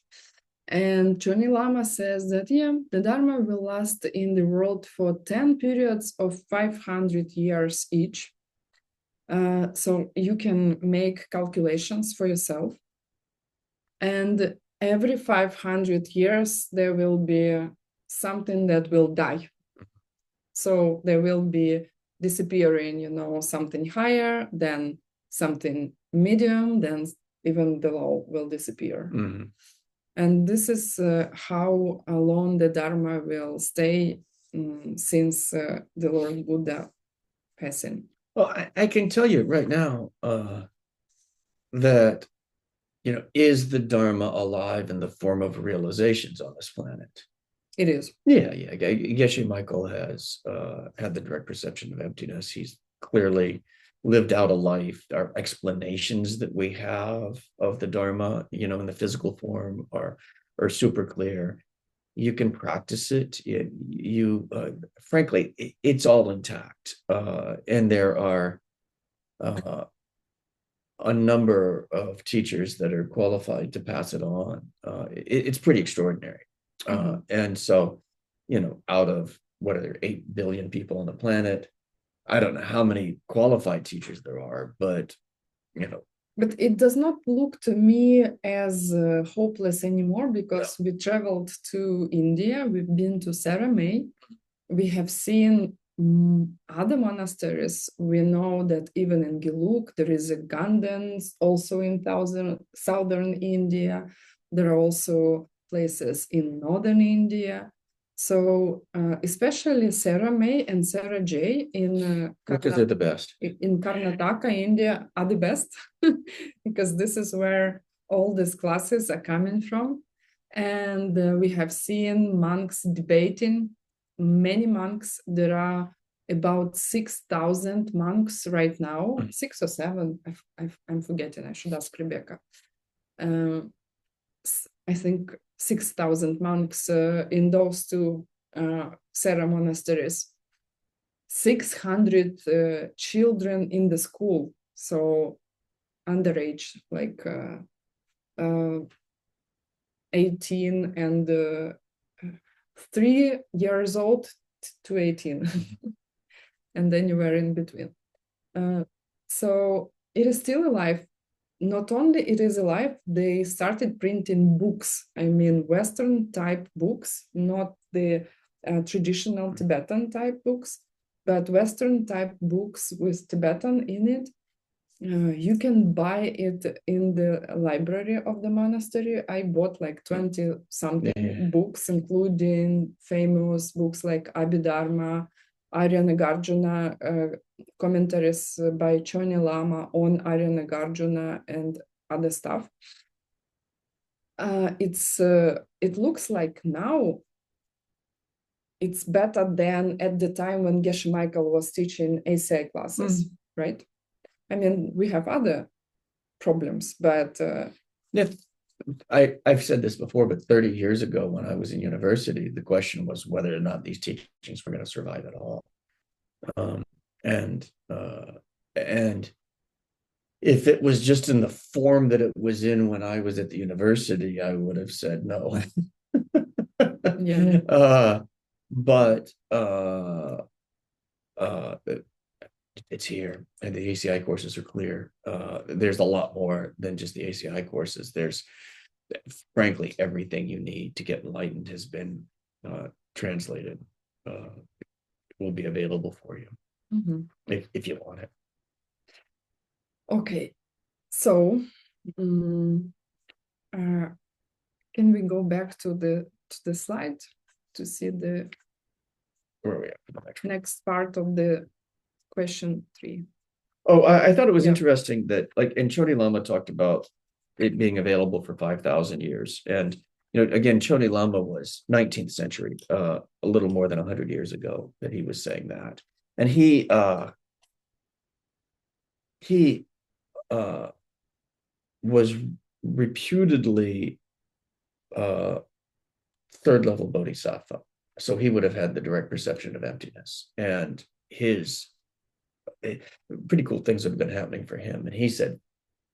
And Choni Lama says that, the Dharma will last in the world for 10 periods of 500 years each. So you can make calculations for yourself. And every 500 years, there will be something that will die. So there will be disappearing, something higher, then something medium, then even the low will disappear. Mm-hmm. And this is how long the Dharma will stay since the Lord Buddha passing. Well, I can tell you right now that, is the Dharma alive in the form of realizations on this planet? It is. Yeah. Geshe Michael has had the direct perception of emptiness. He's clearly lived out a life. Our explanations that we have of the Dharma, in the physical form are super clear. You can practice it. Frankly, it's all intact. And there are a number of teachers that are qualified to pass it on. It's pretty extraordinary. And so, out of what are there, 8 billion people on the planet, I don't know how many qualified teachers there are, but But it does not look to me as hopeless anymore, because we traveled to India, we've been to Saramay, we have seen other monasteries. We know that even in Giluk, there is a Gandhans, also in southern India. There are also places in northern India. So especially Saramay and Sarajay because they're the best. In Karnataka, India, are the best, because this is where all these classes are coming from. And we have seen monks debating, many monks. There are about 6,000 monks right now, 6 or 7. I'm forgetting. I should ask Rebecca. I think 6,000 monks in those two Sera monasteries. 600 children in the school, so underage, like 18 and 3 years old to 18. And then you were in between. So it is still alive. Not only it is alive, they started printing books. I mean, Western type books, not the traditional Tibetan type books, but Western type books with Tibetan in it. You can buy it in the library of the monastery. I bought like 20 something books, including famous books like Abhidharma, Arya Nagarjuna, commentaries by Choni Lama on Arya Nagarjuna, and other stuff. It looks like now it's better than at the time when Geshe Michael was teaching ACI classes, right? I mean, we have other problems, but I've said this before, but 30 years ago when I was in university, the question was whether or not these teachings were going to survive at all. And if it was just in the form that it was in when I was at the university, I would have said no. But it's here, and the ACI courses are clear. There's a lot more than just the ACI courses. There's, frankly, everything you need to get enlightened has been translated. Will be available for you if you want it. Okay, so can we go back to the slide to see the where are we at? Next part of the question 3? Oh, I thought it was interesting that, like, and Choni Lama talked about it being available for 5,000 years. And, you know, again, Choni Lama was 19th century, a little more than 100 years ago that he was saying that. And he was reputedly third level bodhisattva. So he would have had the direct perception of emptiness, and pretty cool things have been happening for him. And he said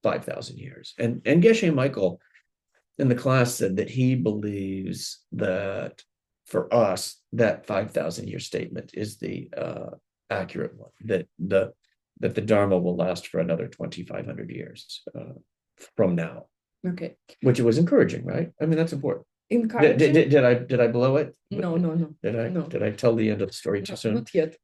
5,000 years. And Geshe Michael in the class said that he believes that for us, that 5,000 year statement is the accurate one, that the Dharma will last for another 2,500 years from now. Okay. Which was encouraging, right? I mean, that's important. Encouraging. Did I blow it? No. Did I tell the end of the story too soon? Not yet.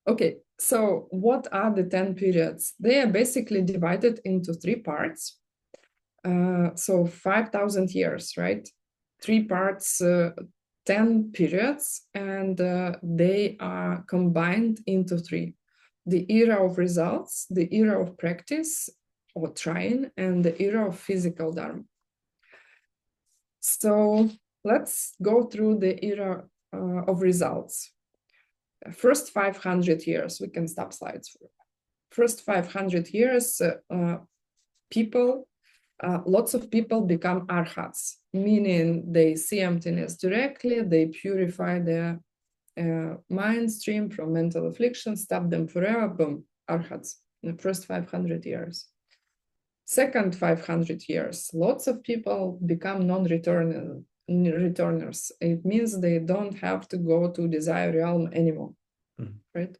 Okay, so what are the 10 periods? They are basically divided into 3 parts. So 5,000 years, right? 3 parts, 10 periods, and they are combined into 3. The era of results, the era of practice or trying, and the era of physical dharma. So let's go through the era of results. First 500 years, we can stop slides for first 500 years, lots of people become arhats, meaning they see emptiness directly, they purify their mind stream from mental affliction, stop them forever, boom, arhats in the first 500 years. Second 500 years, lots of people become non-returners. It means they don't have to go to desire realm anymore, right?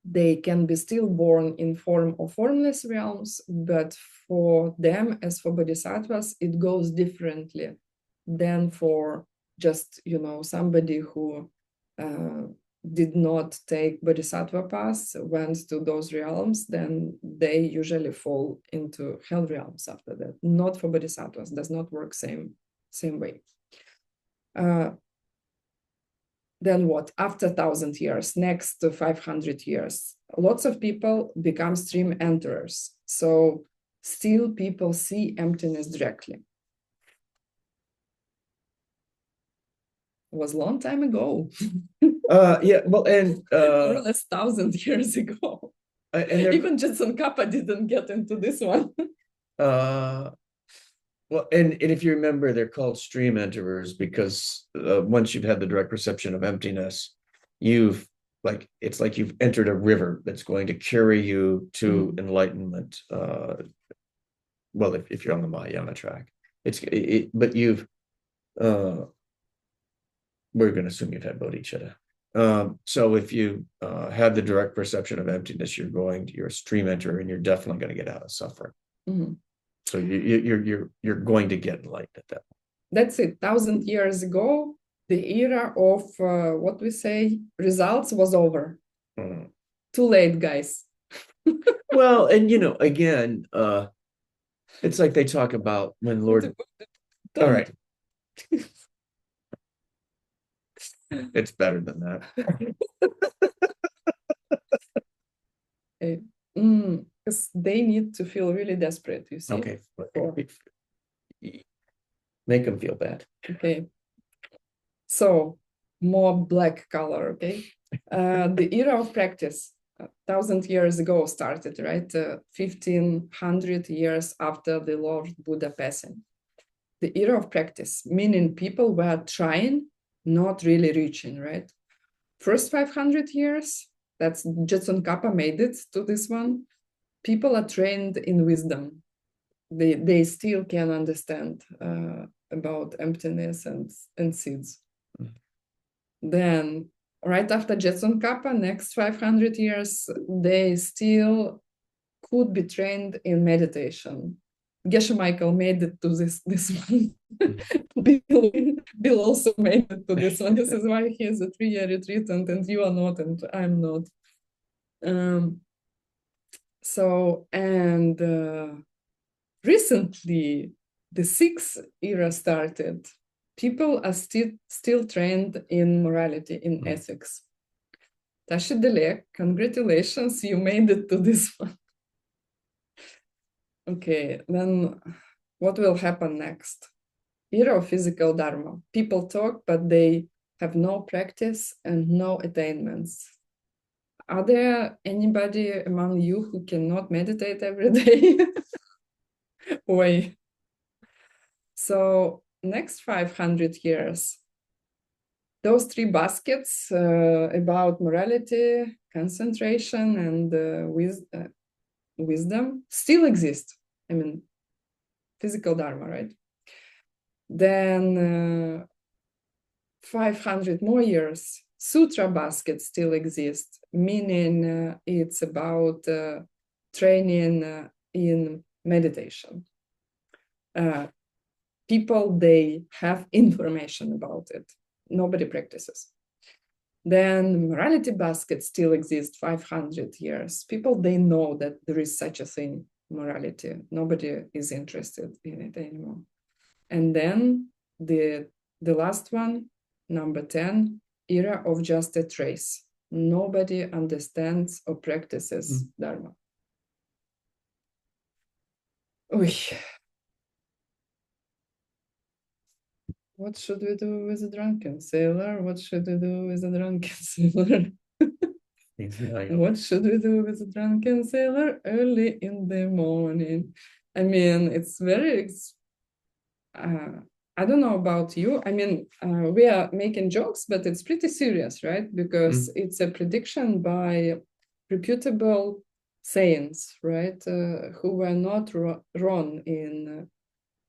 They can be still born in form or formless realms, but for them, as for bodhisattvas, it goes differently than for just, somebody who did not take bodhisattva path, went to those realms, then they usually fall into hell realms after that. Not for bodhisattvas, does not work same way. Then what? After 1,000 years, next to 500 years, lots of people become stream enterers. So still people see emptiness directly. It was a long time ago. Yeah, well, and More or less 1,000 years ago. and they're Even Jetson Kappa didn't get into this one. uh well, and if you remember, they're called stream enterers because once you've had the direct perception of emptiness, you've it's like you've entered a river that's going to carry you to enlightenment. Well, if you're on the Mahayana track, but you've uh we're going to assume you've had bodhicitta. So if you have the direct perception of emptiness, you're a stream enterer, and you're definitely going to get out of suffering. So you're going to get enlightened at that point. That's it. 1,000 years ago, the era of what we say results was over. Too late, guys. Well, and again, it's like they talk about when Lord. All right, it's better than that. Because they need to feel really desperate, you see. Okay, make them feel bad. Okay. So more black color, okay? The era of practice, 1,000 years ago started, right? 1,500 years after the Lord Buddha passing. The era of practice, meaning people were trying, not really reaching, right? First 500 years, that's Jetson Kappa made it to this one. People are trained in wisdom. They still can understand about emptiness and seeds. Then, right after Jetson Kappa, next 500 years, they still could be trained in meditation. Geshe Michael made it to this one. Bill also made it to this one. This is why he is a 3-year retreatant and you are not, and I'm not. Recently, the sixth era started. People are still trained in morality, in ethics. Tashi Dele, congratulations, you made it to this one. Okay, then what will happen next? Era of physical dharma. People talk, but they have no practice and no attainments. Are there anybody among you who cannot meditate every day? Oi. So next 500 years, those three baskets about morality, concentration, and wisdom still exist. I mean, physical dharma, right? Then 500 more years, sutra baskets still exist, meaning it's about training in meditation. People, they have information about it. Nobody practices. Then morality baskets still exist 500 years. People, they know that there is such a thing, morality. Nobody is interested in it anymore. And then the last one, number 10, era of just a trace. Nobody understands or practices Dharma. Oy. What should we do with a drunken sailor? What should we do with a drunken sailor? What should we do with a drunken sailor early in the morning? I mean, it's very, I don't know about you. I mean, we are making jokes, but it's pretty serious, right? Because it's a prediction by reputable saints, right? Who were not wrong in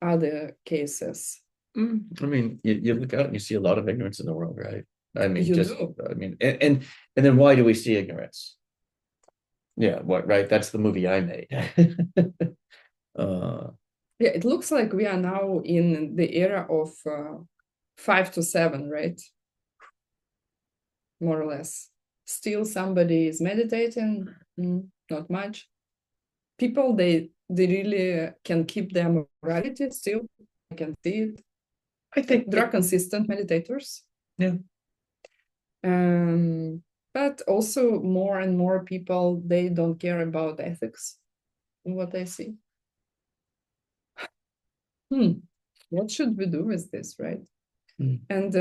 other cases. I mean, you look out and you see a lot of ignorance in the world, right? I mean, and then why do we see ignorance? Yeah, what, right? That's the movie I made. Yeah, it looks like we are now in the era of 5 to 7, right? More or less. Still somebody is meditating, not much. People, they really can keep their morality still. I can see it. I think there are consistent meditators. Yeah. But also more and more people, they don't care about ethics, what I see. What should we do with this, right? And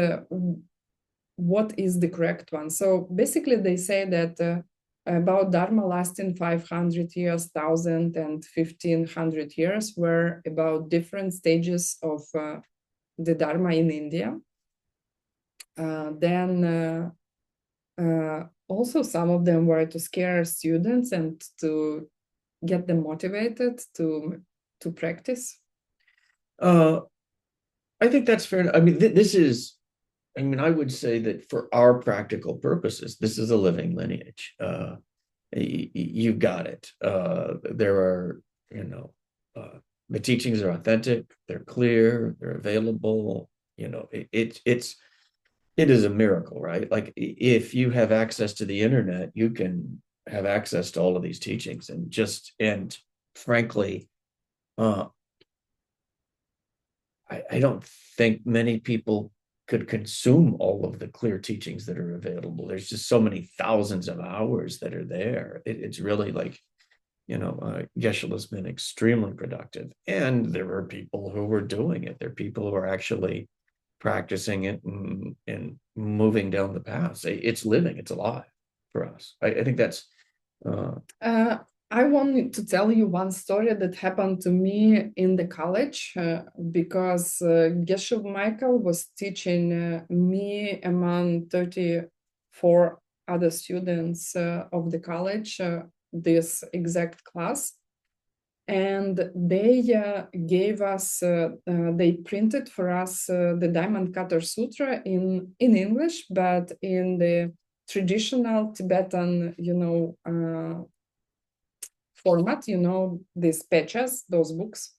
what is the correct one. So basically they say that about Dharma lasting 500 years, 1,000 and 1,500 years were about different stages of the Dharma in India. Then also some of them were to scare students and to get them motivated to practice. I think that's fair. I mean, this is, I mean, I would say that for our practical purposes, this is a living lineage. You got it. There are, the teachings are authentic, they're clear, they're available. It is a miracle, right? Like if you have access to the internet, you can have access to all of these teachings, and frankly, I don't think many people could consume all of the clear teachings that are available. There's just so many thousands of hours that are there. It's really like, Geshe has been extremely productive. And there are people who were doing it. There are people who are actually practicing it and moving down the path. It's living, it's alive for us. I think that's I wanted to tell you one story that happened to me in the college because Geshe Michael was teaching me among 34 other students of the college this exact class. And they gave us, they printed for us the Diamond Cutter Sutra in English, but in the traditional Tibetan, format, these patches, those books.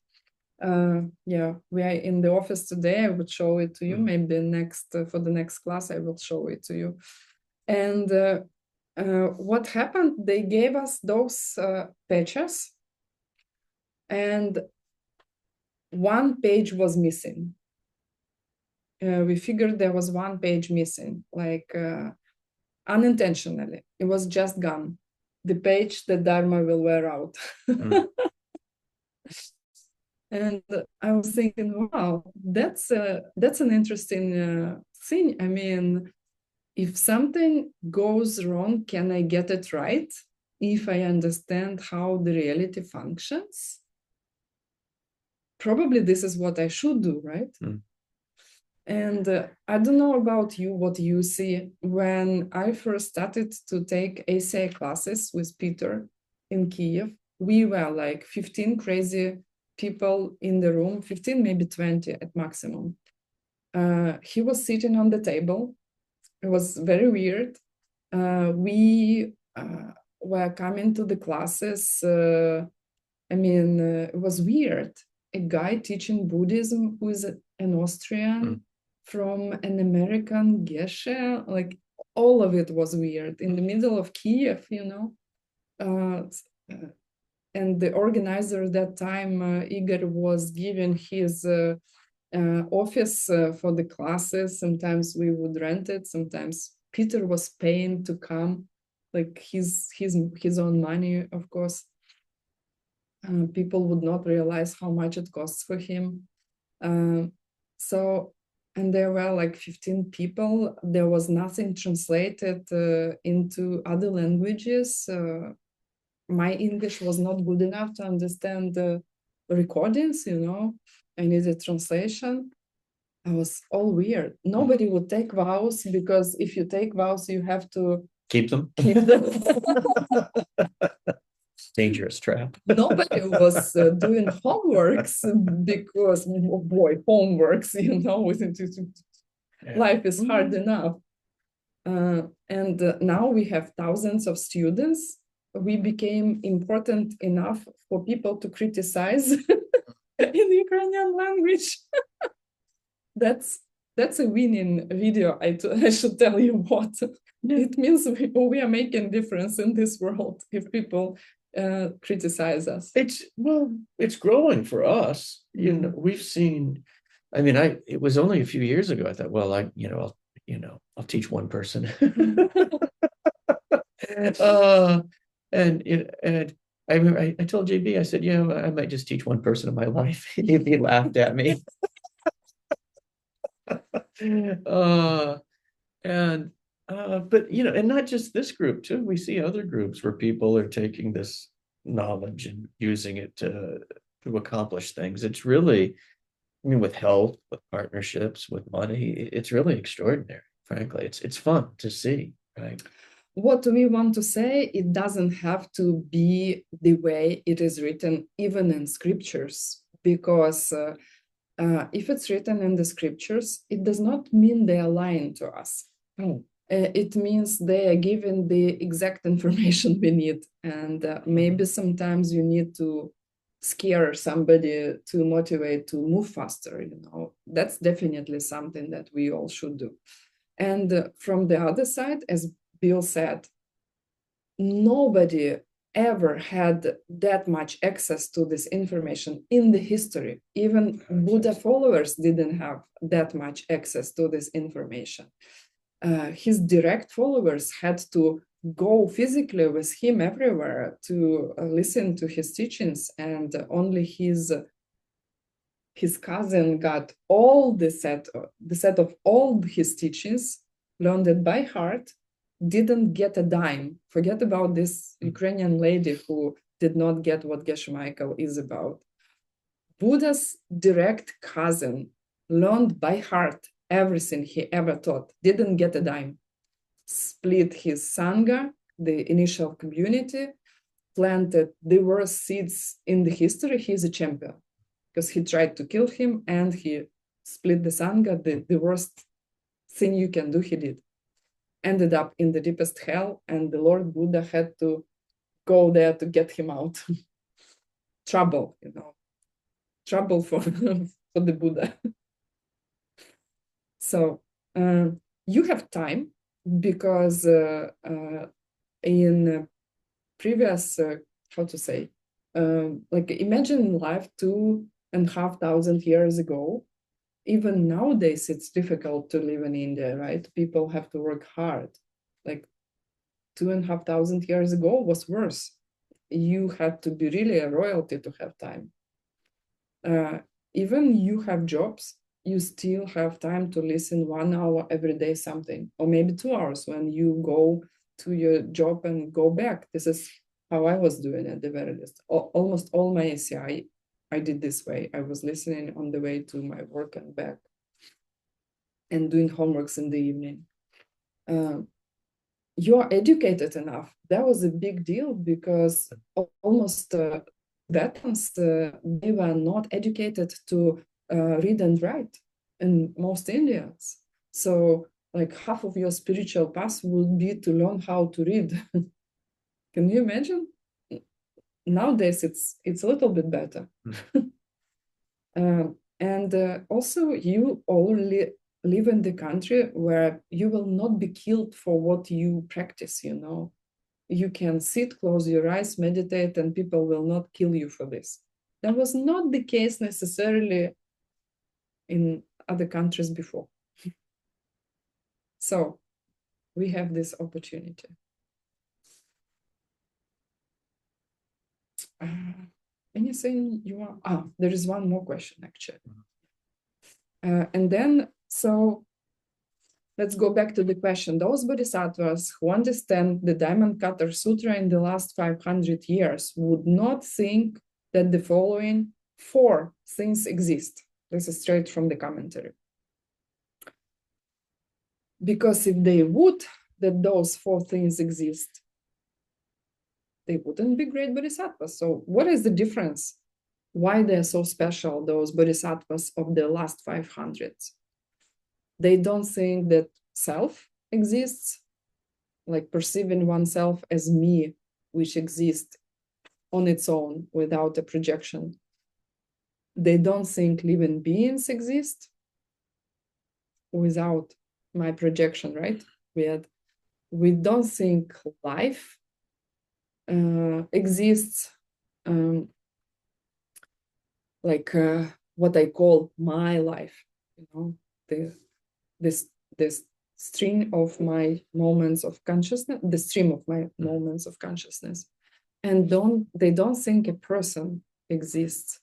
Yeah, we are in the office today. I would show it to you. Maybe for the next class, I will show it to you. And what happened? They gave us those patches, and one page was missing. We figured there was one page missing, like unintentionally. It was just gone. The page that Dharma will wear out. And I was thinking, wow, that's an interesting thing. I mean, if something goes wrong, can I get it right? If I understand how the reality functions, probably this is what I should do, right? And I don't know about you, what you see. When I first started to take ACI classes with Peter in Kiev, we were like 15 crazy people in the room, 15, maybe 20 at maximum. He was sitting on the table. It was very weird. We were coming to the classes. It was weird. A guy teaching Buddhism who is an Austrian from an American Geshe, like all of it was weird in the middle of Kiev, and the organizer at that time, Igor, was giving his office for the classes. Sometimes we would rent it. Sometimes Peter was paying to come, like his own money, of course. People would not realize how much it costs for him. And there were like 15 people. There was nothing translated into other languages. My English was not good enough to understand the recordings, I needed translation. I was all weird. Nobody would take vows because if you take vows, you have to keep them. Dangerous trap. Nobody was doing homeworks because, oh boy, homeworks, life is hard enough. And now we have thousands of students. We became important enough for people to criticize in Ukrainian language. That's a winning video. I should tell you what. Yeah. It means we are making difference in this world if people criticize us. It's growing for us. We've seen. It was only a few years ago. I thought, well, I'll teach one person. And I remember I told JB, I said, yeah, I might just teach one person in my life. He laughed at me. And but you know, and not just this group too. We see other groups where people are taking this knowledge and using it to accomplish things. It's really, I mean, with health, with partnerships, with money, it's really extraordinary. Frankly, it's fun to see, right? What we want to say, it doesn't have to be the way it is written, even in scriptures, because if it's written in the scriptures, it does not mean they are lying to us. Oh. It means they are given the exact information we need. And maybe sometimes you need to scare somebody to motivate to move faster, you know. That's definitely something that we all should do. And from the other side, as Bill said, nobody ever had that much access to this information in the history. Even Buddha followers didn't have that much access to this information. His direct followers had to go physically with him everywhere to listen to his teachings, and only his cousin got all the set of all his teachings, learned it by heart, didn't get a dime. Forget about this Ukrainian lady who did not get what Geshe Michael is about. Buddha's direct cousin learned by heart everything he ever taught, didn't get a dime, split his Sangha, the initial community, planted the worst seeds in the history. He's a champion because he tried to kill him and he split the Sangha, the worst thing you can do, he did. Ended up in the deepest hell, and the Lord Buddha had to go there to get him out. Trouble, you know, trouble for, for the Buddha. So you have time because in previous, how to say, like imagine life 2,500 years ago. Even nowadays, it's difficult to live in India, right? People have to work hard. Like 2,500 years ago was worse. You had to be really a royalty to have time. Even you have jobs, you still have time to listen 1 hour every day something, or maybe 2 hours when you go to your job and go back. This is how I was doing at the very least. Almost all my ACI, I did this way. I was listening on the way to my work and back and doing homeworks in the evening. You're educated enough. That was a big deal because almost Tibetans, they were not educated to read and write in most Indians. So like half of your spiritual path would be to learn how to read. Can you imagine? Nowadays, it's a little bit better. And also, you only live in the country where you will not be killed for what you practice, you know. You can sit, close your eyes, meditate, and people will not kill you for this. That was not the case necessarily in other countries before. So we have this opportunity. Anything you want? There is one more question, actually. And then, so let's go back to the question. Those bodhisattvas who understand the Diamond Cutter Sutra in the last 500 years would not think that the following 4 things exist. This is straight from the commentary. Because if they would, that those 4 things exist, they wouldn't be great bodhisattvas. So what is the difference? Why they're so special, those bodhisattvas of the last 500s? They don't think that self exists, like perceiving oneself as me, which exists on its own without a projection. They don't think living beings exist without my projection, right? We don't think life exists like what I call my life, you know, this stream of my moments of consciousness, the stream of my moments of consciousness. And they don't think a person exists,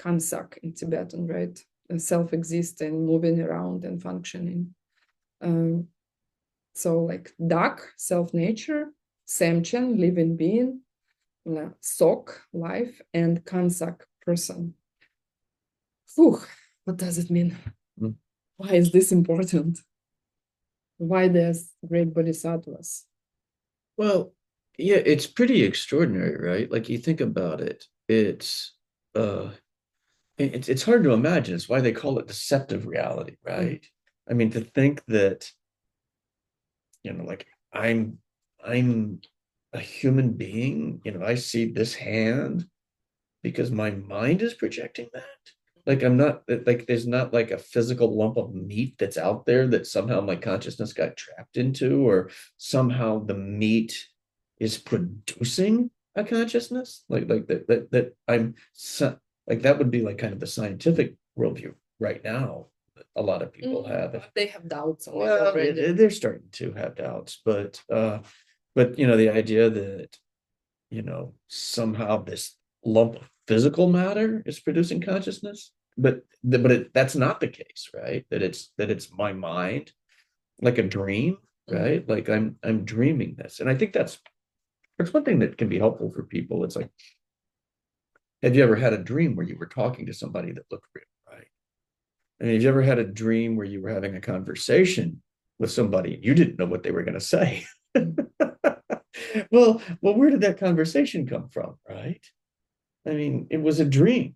kansak in Tibetan, right? Self-existing, moving around and functioning. So like Dak, self-nature, Samchen, living being, Sok, life, and Kansak, person. Whew, what does it mean? Mm. Why is this important? Why there's great bodhisattvas? Well, yeah, it's pretty extraordinary, right? Like you think about it, uh it's hard to imagine. It's why they call it deceptive reality, right? I mean, to think that, like I'm a human being, I see this hand because my mind is projecting that. Like I'm not like there's not like a physical lump of meat that's out there that somehow my consciousness got trapped into, or somehow the meat is producing a consciousness. Like that like that would be like kind of the scientific worldview right now that a lot of people have. They have doubts on it Well, already. they're starting to have doubts, but the idea that somehow this lump of physical matter is producing consciousness, that's not the case, right? That it's my mind, like a dream, right? Like I'm dreaming this, and I think that's one thing that can be helpful for people. It's like, have you ever had a dream where you were talking to somebody that looked real, right? I mean, have you ever had a dream where you were having a conversation with somebody and you didn't know what they were going to say? Well, where did that conversation come from, right? I mean, it was a dream.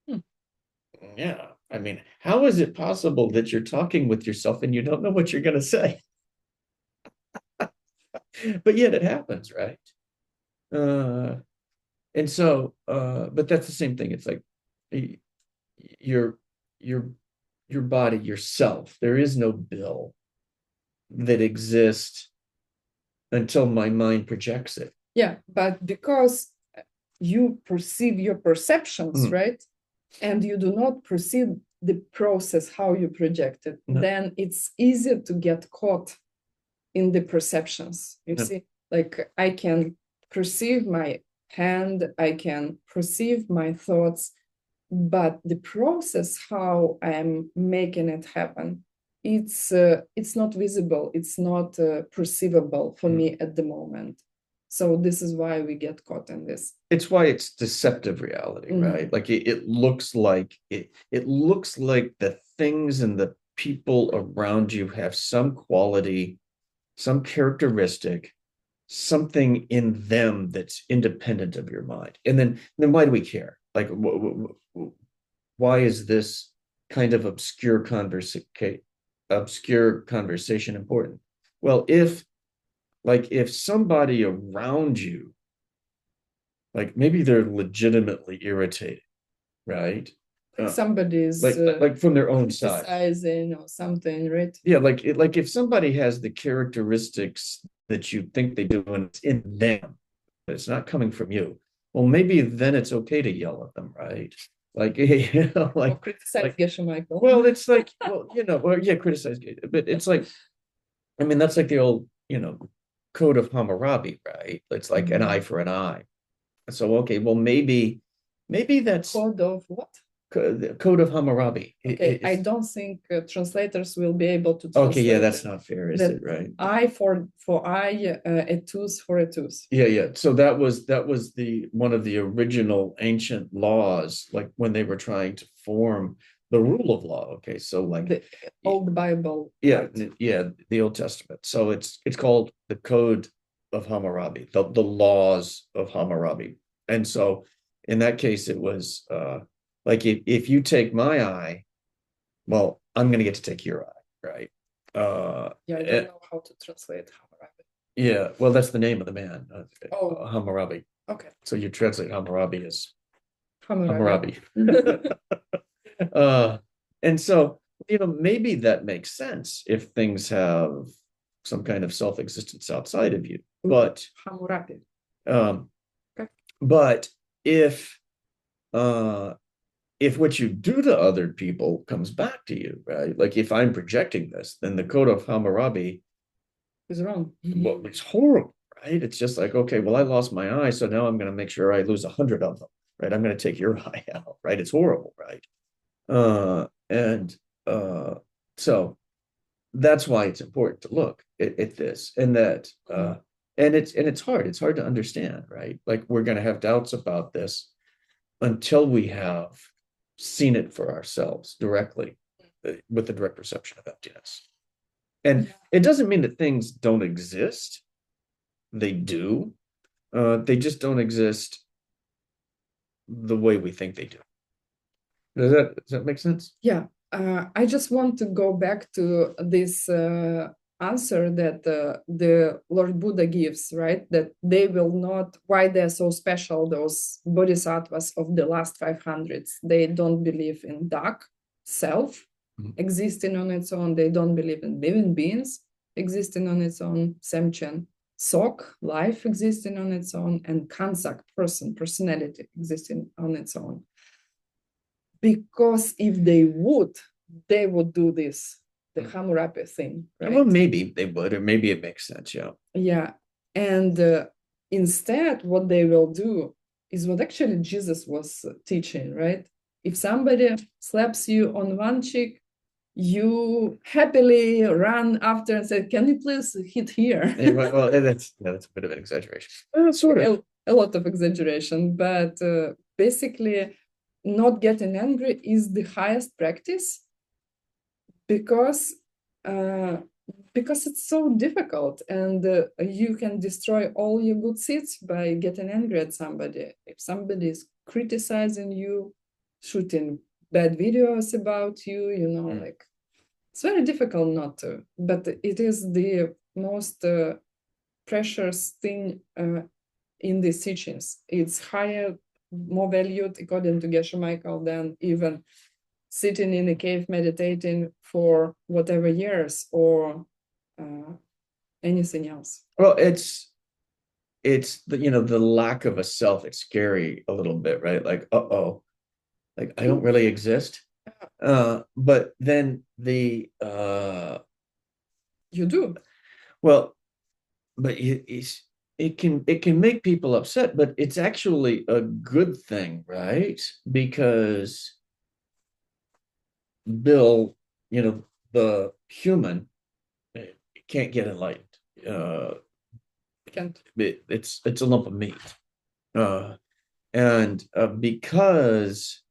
Hmm. Yeah. I mean, how is it possible that you're talking with yourself and you don't know what you're going to say? But yet it happens, right? Uh, but that's the same thing. It's like your your your body, yourself. There is no bill that exists until my mind projects it. Yeah, but because you perceive your perceptions, Mm. right? And you do not perceive the process how you project it, No, then it's easier to get caught in the perceptions. You no. see, like I can perceive my hand, I can perceive my thoughts, but the process how I'm making it happen, it's not visible, it's not perceivable for me at the moment. So this is why we get caught in this. It's why it's deceptive reality, right? Like it looks like it looks like the things and the people around you have some quality, some characteristic, something in them that's independent of your mind. And then why do we care? Like why is this kind of obscure conversation important? Well, if somebody around you, like maybe they're legitimately irritated, right? Somebody's Like from their own side. criticizing or something, right? Yeah, like if somebody has the characteristics that you think they do and it's in them, but it's not coming from you. Well, maybe then it's okay to yell at them, right? Like, Or like criticize Geshe Michael. well, it's like, well, yeah, criticize, but it's like, I mean, that's like the old, code of Hammurabi, right? It's like an eye for an eye. So, okay, well, maybe that's Code of what? the code of Hammurabi. Okay, I don't think translators will be able to Okay, yeah, translate that's not fair, is that it? Right. eye for eye, a tooth for a tooth. Yeah. So that was the one of the original ancient laws, like when they were trying to form the rule of law. Okay, so like The old Bible. yeah, Right. yeah, the Old Testament. So it's called the Code of Hammurabi, the laws of Hammurabi. And so in that case, it was like if you take my eye, well, I'm going to get to take your eye, right? Yeah, I don't know how to translate Hammurabi. Yeah, well, that's the name of the man, Oh, Hammurabi. okay. So you translate Hammurabi as Hammurabi. Hammurabi. uh, and so, maybe that makes sense if things have some kind of self-existence outside of you. But Hammurabi. um, Okay. but uh, if what you do to other people comes back to you, right? Like if I'm projecting this, then the code of Hammurabi Is wrong. well, it's horrible, right? It's just like, okay, well, I lost my eye, so now I'm going to make sure I lose 100 of them, right? I'm going to take your eye out, right? It's horrible, right? And so that's why it's important to look at this, and that and it's hard. It's hard to understand, right? Like we're going to have doubts about this until we have seen it for ourselves directly with the direct perception of emptiness. And it doesn't mean that things don't exist. They do. They just don't exist the way we think they do. Does that make sense? Yeah, I just want to go back to this answer that the Lord Buddha gives, right? That they will not, why they're so special, those bodhisattvas of the last 500s. They don't believe in dark self existing on its own. They don't believe in living beings existing on its own, Semchen. Sok, life existing on its own, and Kansak, personality existing on its own. Because if they would do this, the Hammurabi thing, right? Well, maybe they would, or maybe it makes sense, yeah. Yeah, and instead, what they will do is what actually Jesus was teaching, right? If somebody slaps you on one cheek, you happily run after and say, "Can you please hit here?" Well, that's a bit of an exaggeration. Sort of. A lot of exaggeration, but basically, not getting angry is the highest practice because it's so difficult, and you can destroy all your good seeds by getting angry at somebody. If somebody is criticizing you, shooting bad videos about you, like it's very difficult not to, but it is the most precious thing in these teachings. It's higher, more valued, according to Geshe Michael, than even sitting in a cave meditating for whatever years or anything else. Well, it's the lack of a self. It's scary a little bit, right? Like, like I don't really exist. But then you do. Well, but it can make people upset, but it's actually a good thing, right? Because Bill, the human can't get enlightened. Can't. It's a lump of meat. And because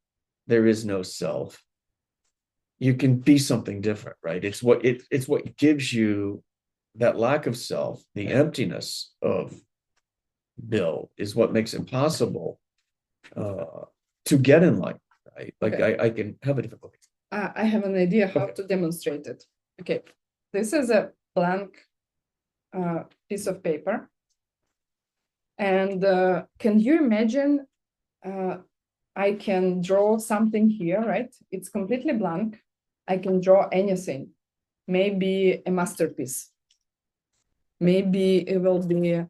there is no self, you can be something different, right? It's what gives you that lack of self, the emptiness of Bill is what makes it possible to get enlightened, right? Like Okay. I can have a difficulty. I have an idea how Okay. to demonstrate it. Okay, this is a blank piece of paper. And can you imagine I can draw something here, right? It's completely blank. I can draw anything, maybe a masterpiece. Maybe it will be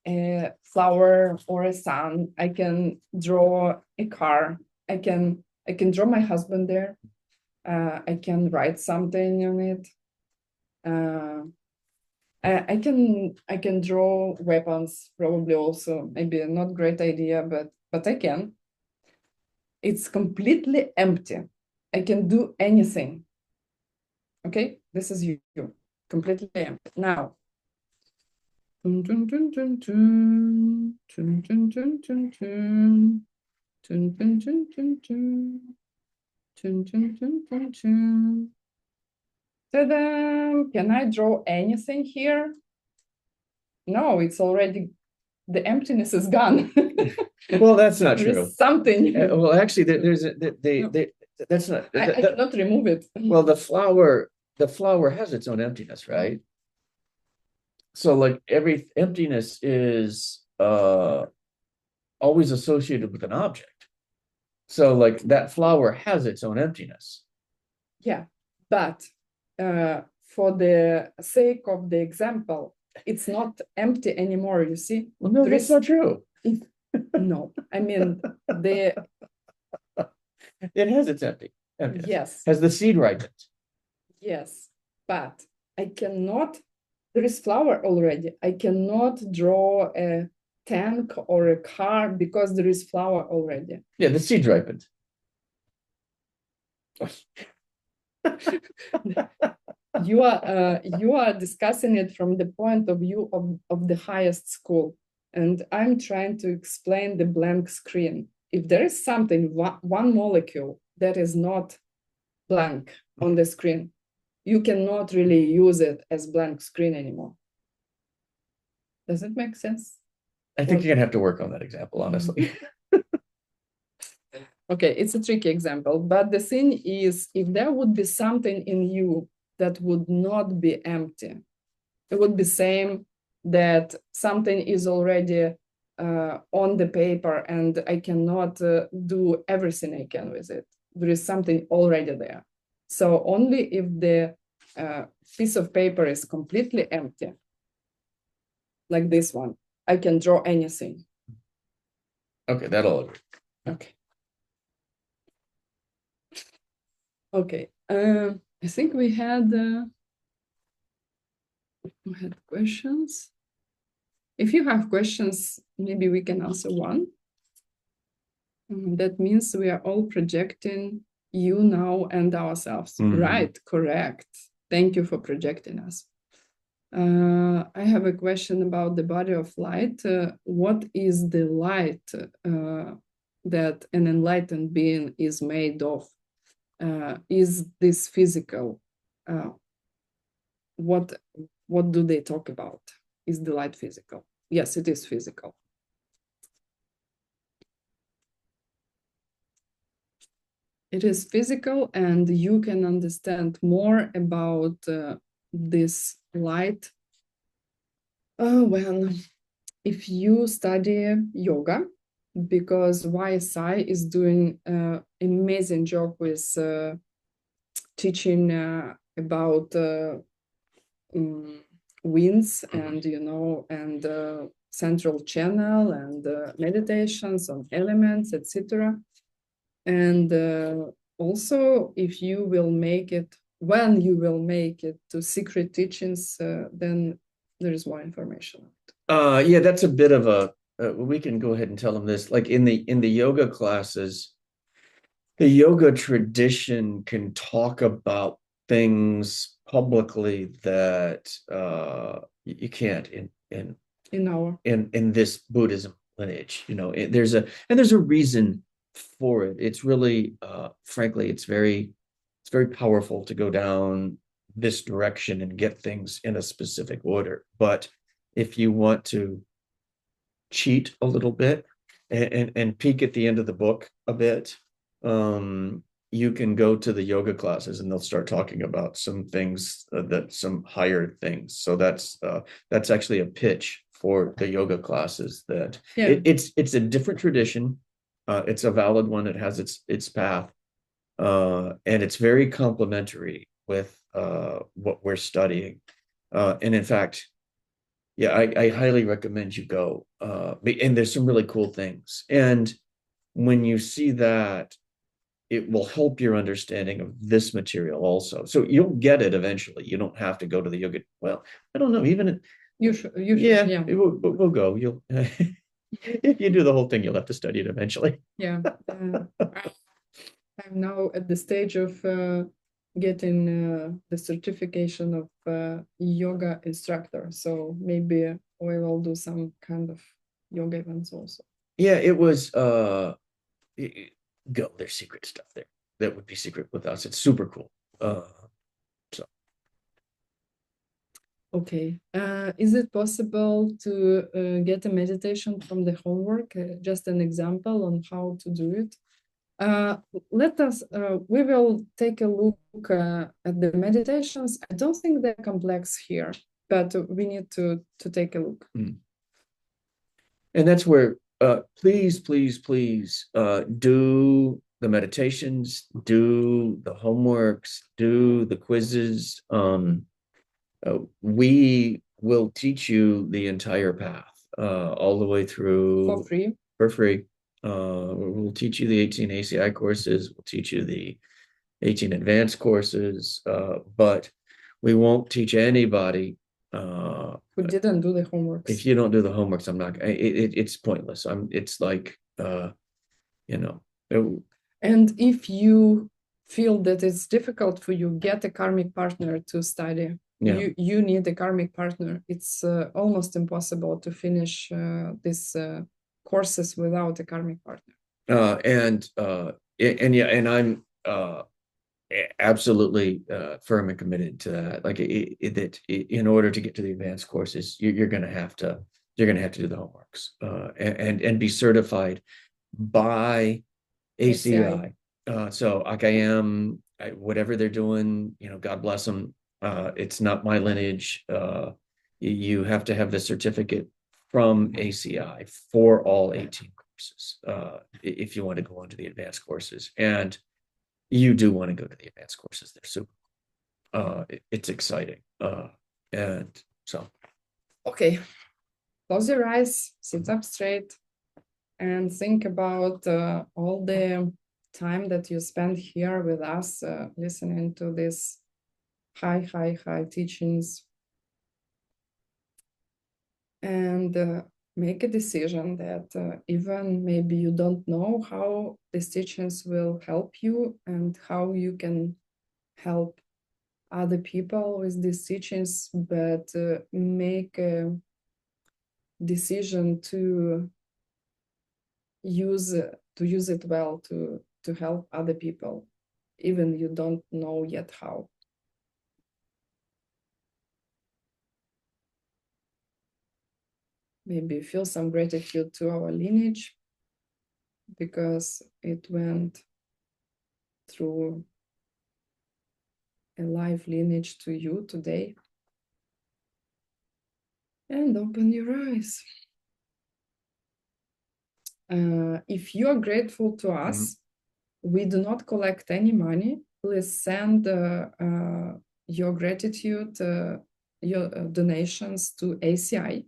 a flower or a sun. I can draw a car. I can draw my husband there. I can write something on it. I can draw weapons probably also. Maybe not great idea, but I can. It's completely empty. I can do anything. Okay, this is you, completely empty. Now, ta-da! Can I draw anything here? No, it's already, the emptiness is gone. Well, that's not true. There's something. Well, actually, there's that's not. I cannot remove it. Well, the flower has its own emptiness, right? So, like every emptiness is always associated with an object. So, like that flower has its own emptiness. Yeah, but for the sake of the example, it's not empty anymore. You see? Well, no, that's not true. No, I mean it has its emptiness. Yes. Has the seed ripened? Yes, but I cannot. There is flower already. I cannot draw a tank or a car because there is flower already. Yeah, the seed ripened. you are discussing it from the point of view of the highest school, and I'm trying to explain the blank screen. If there is something, one molecule that is not blank on the screen, you cannot really use it as blank screen anymore. Does it make sense? I think you're gonna have to work on that example, honestly. Okay, it's a tricky example, but the thing is, if there would be something in you that would not be empty, it would be same that something is already on the paper and I cannot do everything I can with it. There is something already there. So only if the piece of paper is completely empty, like this one, I can draw anything. Okay, that'll agree. Okay. Okay. I think we had questions. If you have questions, maybe we can answer one. That means we are all projecting you now and ourselves. Right, correct. Thank you for projecting us. I have a question about the body of light. What is the light that an enlightened being is made of? Is this physical? What do they talk about? Is the light physical? Yes, it is physical. It is physical, and you can understand more about this light when if you study yoga, because YSI is doing an amazing job with teaching about winds and and central channel and meditations on elements, etc. And also, if you will make it, when you will make it to secret teachings, then there is more information. Yeah, that's a bit of a. We can go ahead and tell them this. Like in the yoga classes, the yoga tradition can talk about things publicly that you can't in this Buddhism lineage. There's a reason for it. It's really, frankly, it's very powerful to go down this direction and get things in a specific order. But if you want to cheat a little bit and peek at the end of the book a bit, you can go to the yoga classes and they'll start talking about some things some higher things. So that's actually a pitch for the yoga classes that it's a different tradition. It's a valid one. It has its path. And it's very complementary with what we're studying. And in fact, yeah, I highly recommend you go. And there's some really cool things. And when you see that, it will help your understanding of this material also. So you'll get it eventually. You don't have to go to the yoga. Well, I don't know. Even you should. Yeah. We'll go. You'll if you do the whole thing, you'll have to study it eventually. Yeah. I'm now at the stage of getting the certification of yoga instructor. So maybe we will do some kind of yoga events also. Yeah, it was go. There's secret stuff there that would be secret with us. It's super cool. So okay. Is it possible to get a meditation from the homework? Just an example on how to do it. We will take a look at the meditations. I don't think they're complex here, but we need to take a look. And that's where please do the meditations, do the homeworks, do the quizzes. We will teach you the entire path all the way through for free. We'll teach you the 18 ACI courses. We'll teach you the 18 advanced courses, but we won't teach anybody who didn't do the homeworks. If you don't do the homeworks, it's pointless. It's like, And if you feel that it's difficult for you, get a karmic partner to study. Yeah. You need a karmic partner. It's almost impossible to finish these courses without a karmic partner. And I'm absolutely firm and committed to that. Like that in order to get to the advanced courses, you're going to have to do the homeworks and be certified by ACI. So like whatever they're doing, God bless them. It's not my lineage. You have to have the certificate from ACI for all 18 courses if you want to go on to the advanced courses. And you do want to go to the advanced courses. They're super. It's exciting. And so. Okay. Close your eyes, sit up straight, and think about all the time that you spend here with us, listening to these high teachings. And make a decision that even maybe you don't know how these teachings will help you and how you can help other people with these teachings, but make a decision to use it well to help other people, even you don't know yet how. Maybe feel some gratitude to our lineage because it went through a life lineage to you today. And open your eyes. If you are grateful to us, we do not collect any money. Please send your gratitude, your donations to ACI.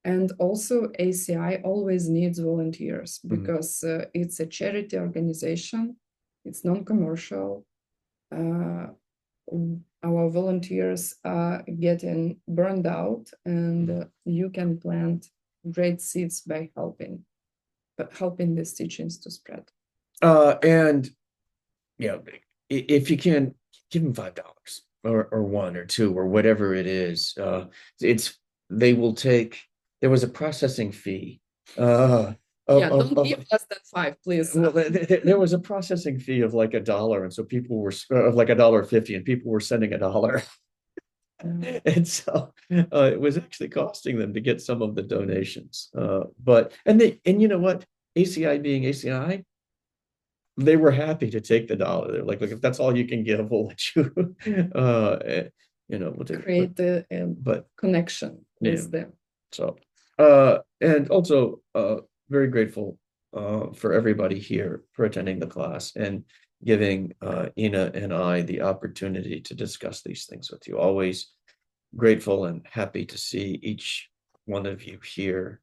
And also ACI always needs volunteers because it's a charity organization. It's non-commercial. Our volunteers are getting burned out, and you can plant great seeds by helping these teachings to spread. And if you can, give them $5 or $1 or $2 or whatever it is. There was a processing fee. Don't give less than 5, please. Well, there was a processing fee of like $1, and so people were of like $1.50, and people were sending $1. And so it was actually costing them to get some of the donations. And you know what? ACI being ACI, they were happy to take the $1. They're like, look, if that's all you can give, we'll let you. We'll create the connection with them. So, and also very grateful for everybody here for attending the class and giving Ina and I the opportunity to discuss these things with you. Always grateful and happy to see each one of you here.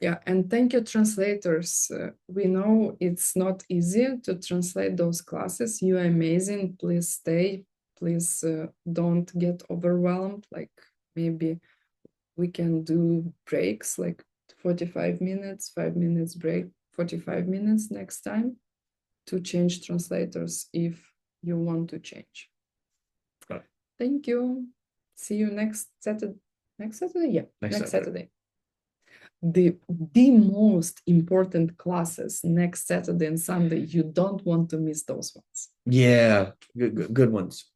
Yeah, and thank you, translators. We know it's not easy to translate those classes. You are amazing. Please stay. Please don't get overwhelmed. Like maybe we can do breaks, like 45 minutes, 5 minutes break, 45 minutes next time to change translators if you want to change. Right. Thank you. See you next Saturday. Next Saturday? Yeah, next Saturday. The most important classes next Saturday and Sunday. You don't want to miss those ones. Yeah, good ones.